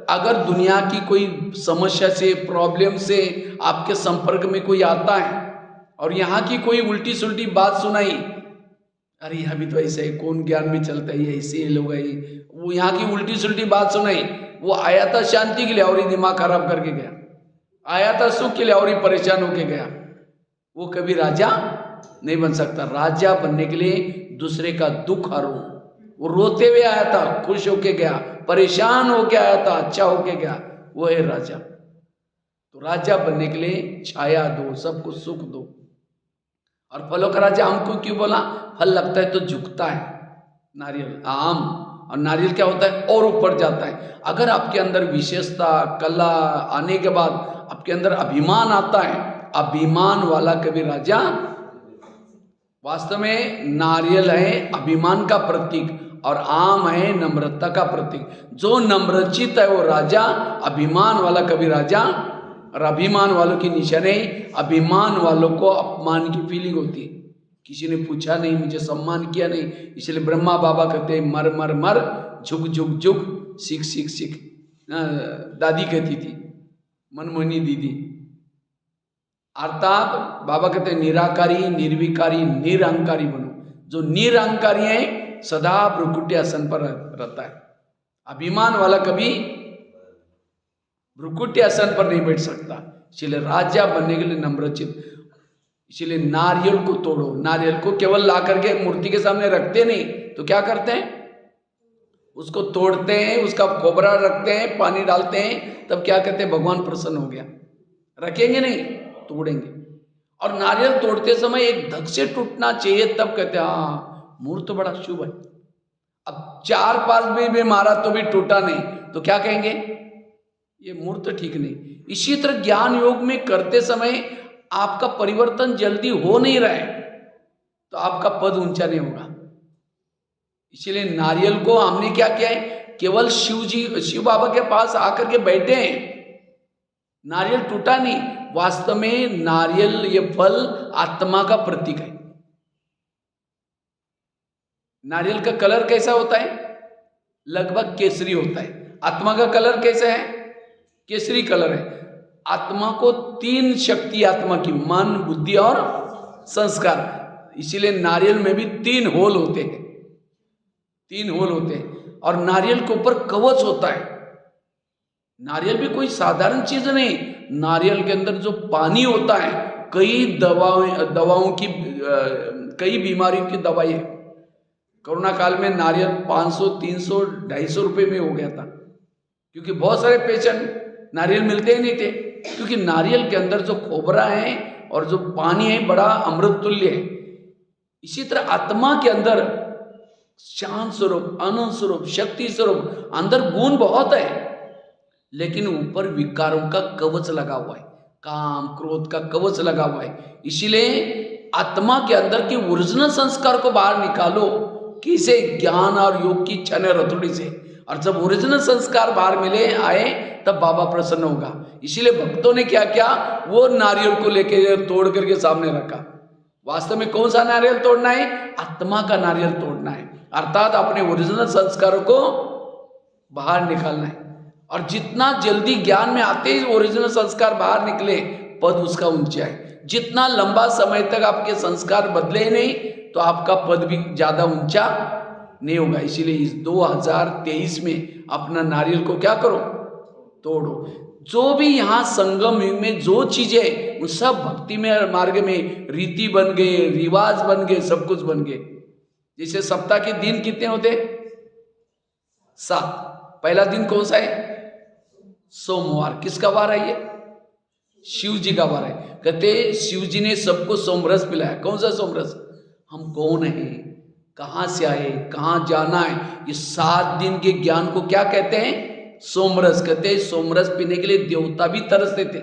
अगर दुनिया की कोई समस्या से, प्रॉब्लम से आपके संपर्क में कोई आता है और यहाँ की कोई उल्टी सुल्टी बात सुनाई, अरे यहाँ भी तो ऐसे है, कौन ज्ञान में चलता है, ऐसे लोग है, वो यहाँ की उल्टी सुल्टी बात सुनाई, वो आया था शांति के लिए और ही दिमाग खराब करके गया, आया था सुख के लिए और ही परेशान होके गया, वो कभी राजा नहीं बन सकता। राजा बनने के लिए दूसरे का दुख हरो। वो रोते हुए आया था, खुश होके गया, परेशान होके आया था, अच्छा होके गया, वो है राजा। तो राजा बनने के लिए छाया दो, सबको सुख दो। और फलों का राजा आम को क्यों बोला? फल लगता है तो झुकता है नारियल, आम। और नारियल क्या होता है? और ऊपर जाता है। अगर आपके अंदर विशेषता, कला आने के बाद आपके अंदर अभिमान आता है, अभिमान वाला कभी राजा। वास्तव में नारियल है अभिमान का प्रतीक और आम है नम्रता का प्रतीक। जो नम्रचित है वो राजा, अभिमान वाला कभी राजा। और अभिमान वालों की निशानी, अभिमान वालों को अपमान की फीलिंग होती है। किसी ने पूछा नहीं, मुझे सम्मान किया नहीं, इसलिए ब्रह्मा बाबा कहते हैं मर मर मर, झुक झुक झुक, सीख सीख सीख। दादी कहती थी, मनमोहनी दीदी। अर्थात बाबा कहते हैं निराकारी, निर्विकारी, निरहंकारी बनो। जो निरहंकारी है सदा भ्रुकुटी आसन पर रहता है। अभिमान वाला कभी भ्रुकुटी आसन पर नहीं बैठ सकता। इसलिए राजा बनने के लिए नम्रचित। इसलिए नारियल को तोड़ो। नारियल को केवल ला करके मूर्ति के सामने रखते नहीं, तो क्या करते हैं? उसको तोड़ते हैं, उसका खोबरा रखते हैं, पानी डालते हैं, तब क्या कहते हैं? भगवान प्रसन्न हो गया। रखेंगे नहीं, तोड़ेंगे। और नारियल तोड़ते समय एक धक से टूटना चाहिए, तब कहते हैं हाँ मूर्त तो बड़ा शुभ है। अब 4-5 भी मारा तो भी टूटा नहीं, तो क्या कहेंगे? ये मूर्त ठीक नहीं। इसी तरह ज्ञान योग में करते समय आपका परिवर्तन जल्दी हो नहीं रहा है, तो आपका पद ऊंचा नहीं होगा। इसलिए नारियल को हमने क्या किया है? केवल शिव बाबा के पास आकर के बैठे हैं, नारियल टूटा नहीं। वास्तव में नारियल, ये फल आत्मा का प्रतीक है। नारियल का कलर कैसा होता है? लगभग केसरी होता है। आत्मा का कलर कैसा है? केसरी कलर है। आत्मा को 3 शक्ति आत्मा की, मन, बुद्धि और संस्कार। इसीलिए नारियल में भी 3 होल होते हैं, 3 होल होते हैं। और नारियल के ऊपर कवच होता है। नारियल भी कोई साधारण चीज नहीं। नारियल के अंदर जो पानी होता है, कई दवाओं की, कई बीमारियों की दवाई है। कोरोना काल में नारियल 500, 300, 250 रुपए में हो गया था, क्योंकि बहुत सारे पेशेंट नारियल मिलते ही नहीं थे। क्योंकि नारियल के अंदर जो खोबरा है और जो पानी है बड़ा अमृत तुल्य है। इसी तरह आत्मा के अंदर शांत स्वरूप, आनंद स्वरूप, शक्ति स्वरूप, अंदर गुण बहुत है, लेकिन ऊपर विकारों का कवच लगा हुआ है, काम क्रोध का कवच लगा हुआ है। इसीलिए आत्मा के अंदर की ओरिजिनल संस्कार को बाहर निकालो, किसे? ज्ञान और योग की छन रतुड़ी से। और जब ओरिजिनल संस्कार बाहर मिले आए, तब बाबा प्रसन्न होगा। इसीलिए भक्तों ने क्या किया? वो नारियल को लेके तोड़ करके सामने रखा। वास्तव में कौन सा नारियल तोड़ना है? आत्मा का नारियल तोड़ना है। अर्थात अपने ओरिजिनल संस्कारों को बाहर निकालना है। और जितना जल्दी ज्ञान में आते ही ओरिजिनल संस्कार बाहर निकले, पद उसका ऊंचा है। जितना लंबा समय तक आपके संस्कार बदले नहीं, तो आपका पद भी ज्यादा ऊंचा नहीं होगा। इसीलिए इस 2023 में अपना नारियल को क्या करो? तोड़ो। जो भी यहाँ संगम युग में जो चीजें, उन सब भक्ति में मार्ग में रीति बन गए, रिवाज बन गए, सब कुछ बन गए। जैसे सप्ताह के दिन कितने होते? 7। पहला दिन कौन सा है? सोमवार। किसका वार है ये? शिव जी का वार है। कहते शिव जी ने सबको सोमरस पिलाया। कौन सा सोमरस? हम कौन है, कहां से आए, कहां जाना है, ये 7 दिन के ज्ञान को क्या कहते हैं? सोमरस कहते हैं। सोमरस पीने के लिए देवता भी तरसते थे।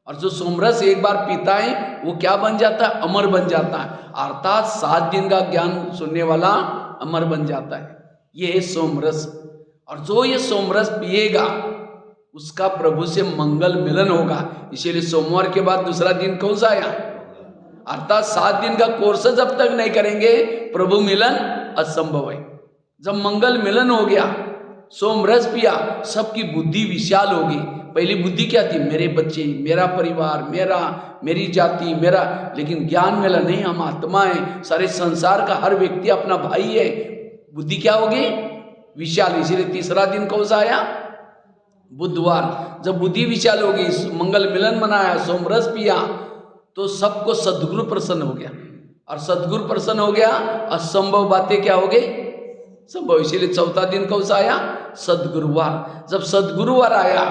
और जो सोमरस एक बार पीता है वो क्या बन जाता है? अमर बन जाता है। अर्थात 7 दिन का ज्ञान सुनने वाला अमर बन जाता है। ये है सोमरस। और जो ये सोमरस पिएगा उसका प्रभु से मंगल मिलन होगा। इसीलिए सोमवार के बाद दूसरा दिन कौन सा आया? अर्थात 7 दिन का कोर्स जब तक नहीं करेंगे प्रभु मिलन असंभव है। जब मंगल मिलन हो गया, सोमरस पिया, सबकी बुद्धि विशाल होगी। पहली बुद्धि क्या थी? मेरे बच्चे, मेरा परिवार, मेरी जाति, मेरा। लेकिन ज्ञान मिला नहीं, हम आत्मा है, सारे संसार का हर व्यक्ति अपना भाई है। बुद्धि क्या होगी? विशाल। इसीलिए तीसरा दिन कौन सा आया? बुधवार। जब बुद्धि विशाल होगी, मंगल मिलन मनाया, सोमरस पिया, तो सबको सदगुरु प्रसन्न हो गया। और सदगुरु प्रसन्न हो गया, असंभव बातें क्या हो गई? संभव। इसीलिए चौथा दिन कौन सा आया? सद्गुरुवार। जब सद्गुरुवार आया,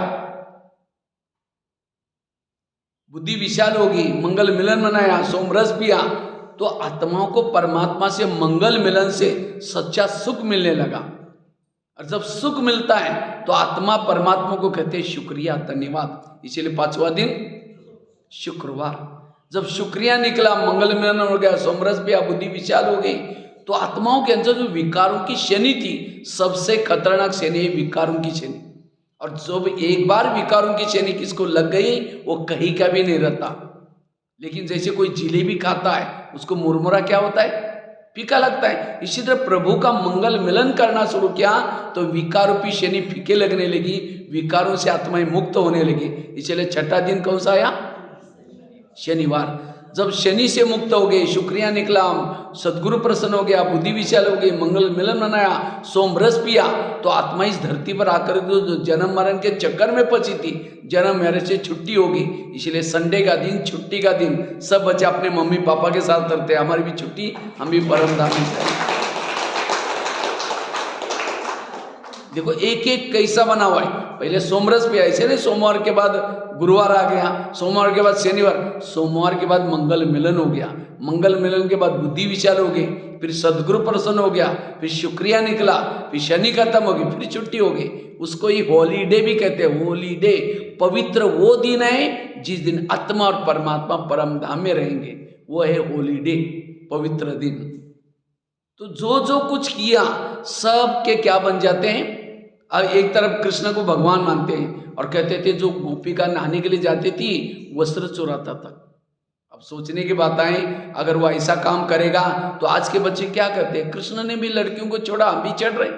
बुद्धि विशाल होगी, मंगल मिलन मनाया, सोमरस पिया, तो आत्माओं को परमात्मा से मंगल मिलन से सच्चा सुख मिलने लगा। और जब सुख मिलता है तो आत्मा परमात्मा को कहते हैं शुक्रिया, धन्यवाद। इसीलिए 5वां दिन शुक्रवार। जब शुक्रिया निकला, मंगल मिलन हो गया, सोमरस पिया, बुद्धि विशाल हो गई, तो आत्माओं के अंदर जो विकारों की शनि थी, सबसे खतरनाक शनि है विकारों की शनि। और जब एक बार विकारों की शनि किसको लग गई, वो कहीं का भी नहीं रहता। लेकिन जैसे कोई जिलेबी खाता है, उसको मुरमुरा क्या होता है, फीका लगता है। इसी तरह प्रभु का मंगल मिलन करना शुरू किया तो विकारोपी शनि फीके लगने लगी, विकारों से आत्माएं मुक्त होने लगी। इसलिए छठा दिन कौन सा आया, शनिवार। जब शनि से मुक्त हो गए, शुक्रिया निकला, सदगुरु प्रसन्न हो गया, बुद्धि विशाल हो गई, मंगल मिलन मनाया, सोमरस पिया, तो आत्मा इस धरती पर आकर जो जन्म मरण के चक्कर में फंसी थी, जन्म मरण से छुट्टी होगी। इसलिए संडे का दिन, छुट्टी का दिन, सब बच्चे अपने मम्मी पापा के साथ करते हैं, हमारी भी छुट्टी, हम भी परम धामी हैं। देखो एक एक कैसा बना हुआ है। पहले सोमरस पिया, ऐसे नहीं सोमवार के बाद गुरुवार आ गया, सोमवार के बाद शनिवार, सोमवार के बाद मंगल मिलन हो गया, मंगल मिलन के बाद बुद्धि विशाल हो गई, फिर सदगुरु प्रसन्न हो गया, फिर शुक्रिया निकला, फिर शनि खत्म हो गई, फिर छुट्टी हो गई। उसको ही हॉलीडे भी कहते हैं। हॉलीडे पवित्र वो दिन है जिस दिन आत्मा और परमात्मा परम धाम में रहेंगे, वो है हॉलीडे, पवित्र दिन। तो जो जो कुछ किया सब के क्या बन जाते हैं। अब एक तरफ कृष्ण को भगवान मानते हैं और कहते थे जो गोपिका नहाने के लिए जाती थी वस्त्र चुराता था। अब सोचने की बात आए, अगर वो ऐसा काम करेगा तो आज के बच्चे क्या करते हैं। कृष्ण ने भी लड़कियों को छोड़ा, हम भी चढ़ रहे,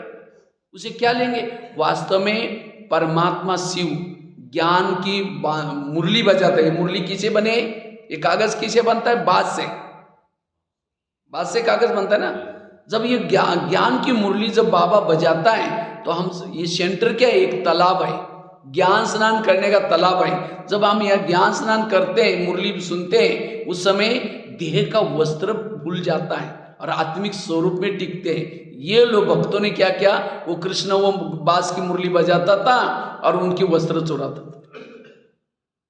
उसे क्या लेंगे। वास्तव में परमात्मा शिव ज्ञान की मुरली बजाते हैं। मुरली किसे बने, ये कागज किसे बनता है, बांस से, बांस से कागज बनता है ना। जब ये ज्ञान की मुरली जब बाबा बजाता है तो हम, ये सेंटर क्या है, एक तालाब है, ज्ञान स्नान करने का तालाब है। जब हम यह ज्ञान स्नान करते हैं, मुरली सुनते हैं, उस समय देह का वस्त्र भूल जाता है और आत्मिक स्वरूप में टिकते हैं। ये लोग भक्तों ने क्या किया, वो कृष्ण वो बांस की मुरली बजाता था और उनकी वस्त्र चुराता था।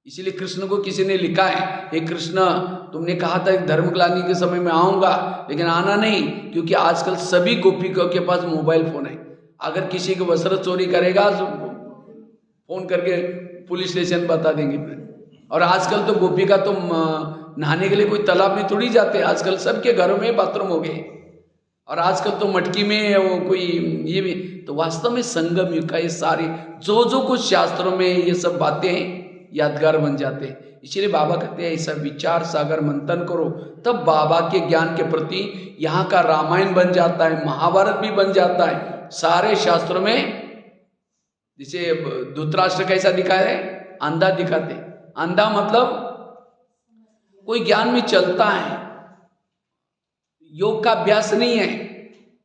इसीलिए कृष्ण को किसी ने लिखा है, हे कृष्ण तुमने कहा था धर्म ग्लानि के समय में आऊंगा, लेकिन आना नहीं, क्योंकि आजकल सभी गोपिकों के पास मोबाइल फोन है। अगर किसी को वस्त्र चोरी करेगा तो फोन करके पुलिस स्टेशन बता देंगे। और आजकल तो गोपिका तो नहाने के लिए कोई तालाब में थोड़ी जाते हैं, आजकल सबके घरों में बाथरूम हो गए, और आजकल तो मटकी में वो कोई ये भी। तो वास्तव में संगम युग का ये सारे जो जो कुछ शास्त्रों में ये सब बातें यादगार बन जाते हैं। इसलिए बाबा कहते हैं ऐसा विचार सागर मंथन करो, तब बाबा के ज्ञान के प्रति यहाँ का रामायण बन जाता है, महाभारत भी बन जाता है। सारे शास्त्रों में जैसे धृतराष्ट्र कैसा दिखाया है, अंधा दिखाते। अंधा मतलब कोई ज्ञान में चलता है, योग का अभ्यास नहीं है,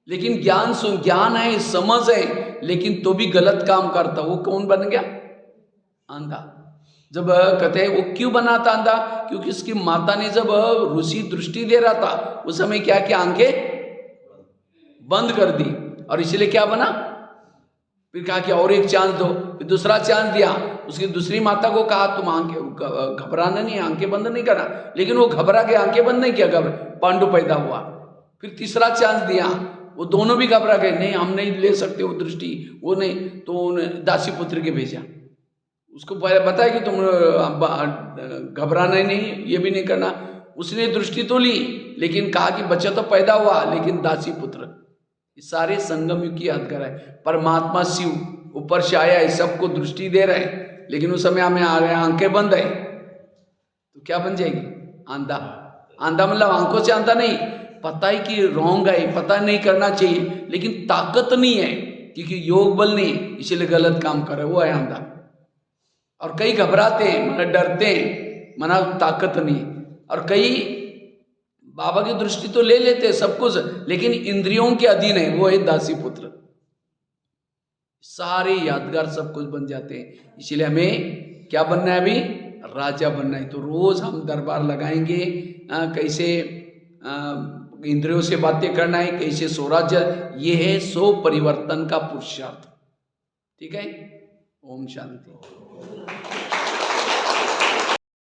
लेकिन ज्ञान है, समझ है, लेकिन तो भी गलत काम करता, वो कौन बन गया, अंधा। जब कहते हैं वो क्यों बना था अंधा, क्योंकि उसकी माता ने जब ऋषि दृष्टि दे रहा था उस समय क्या किया, आंखें बंद कर दी, और इसलिए क्या बना। फिर कहा कि और एक चांस दो, फिर दूसरा चांस दिया, उसकी दूसरी माता को कहा तुम आंखें घबराना नहीं, आंखें बंद नहीं करना, लेकिन वो घबरा के आंखें बंद नहीं किया, पांडु पैदा हुआ। फिर तीसरा चांस दिया, वो दोनों भी घबरा गए, नहीं हम नहीं ले सकते वो दृष्टि, वो नहीं, तो दासी पुत्र के भेजा, उसको बताया कि तुम घबराना ही नहीं, ये भी नहीं करना। उसने दृष्टि तो ली, लेकिन कहा कि बच्चा तो पैदा हुआ, लेकिन दासी पुत्र। सारे संगम युग की यादगार है। परमात्मा शिव ऊपर से आया है, सबको दृष्टि दे रहे हैं, लेकिन उस समय हमें आ रहे हैं आंखें बंद है, तो क्या बन जाएगी, अंधा। अंधा मतलब आंखों से अंधा नहीं, पता है कि रॉन्ग है, पता नहीं करना चाहिए, लेकिन ताकत नहीं है, क्योंकि योग बल नहीं, इसीलिए गलत काम कर रहे, वो है अंधा। और कई घबराते हैं, मना डरते हैं, मना ताकत नहीं। और कई बाबा की दृष्टि तो ले लेते हैं सब कुछ, लेकिन इंद्रियों के अधीन है, वो है दासी पुत्र। सारे यादगार सब कुछ बन जाते हैं। इसलिए हमें क्या बनना है, अभी राजा बनना है। तो रोज हम दरबार लगाएंगे, कैसे इंद्रियों से बातें करना है, कैसे स्वराज्य, ये है सो परिवर्तन का पुरुषार्थ। ठीक है। ओम शांति।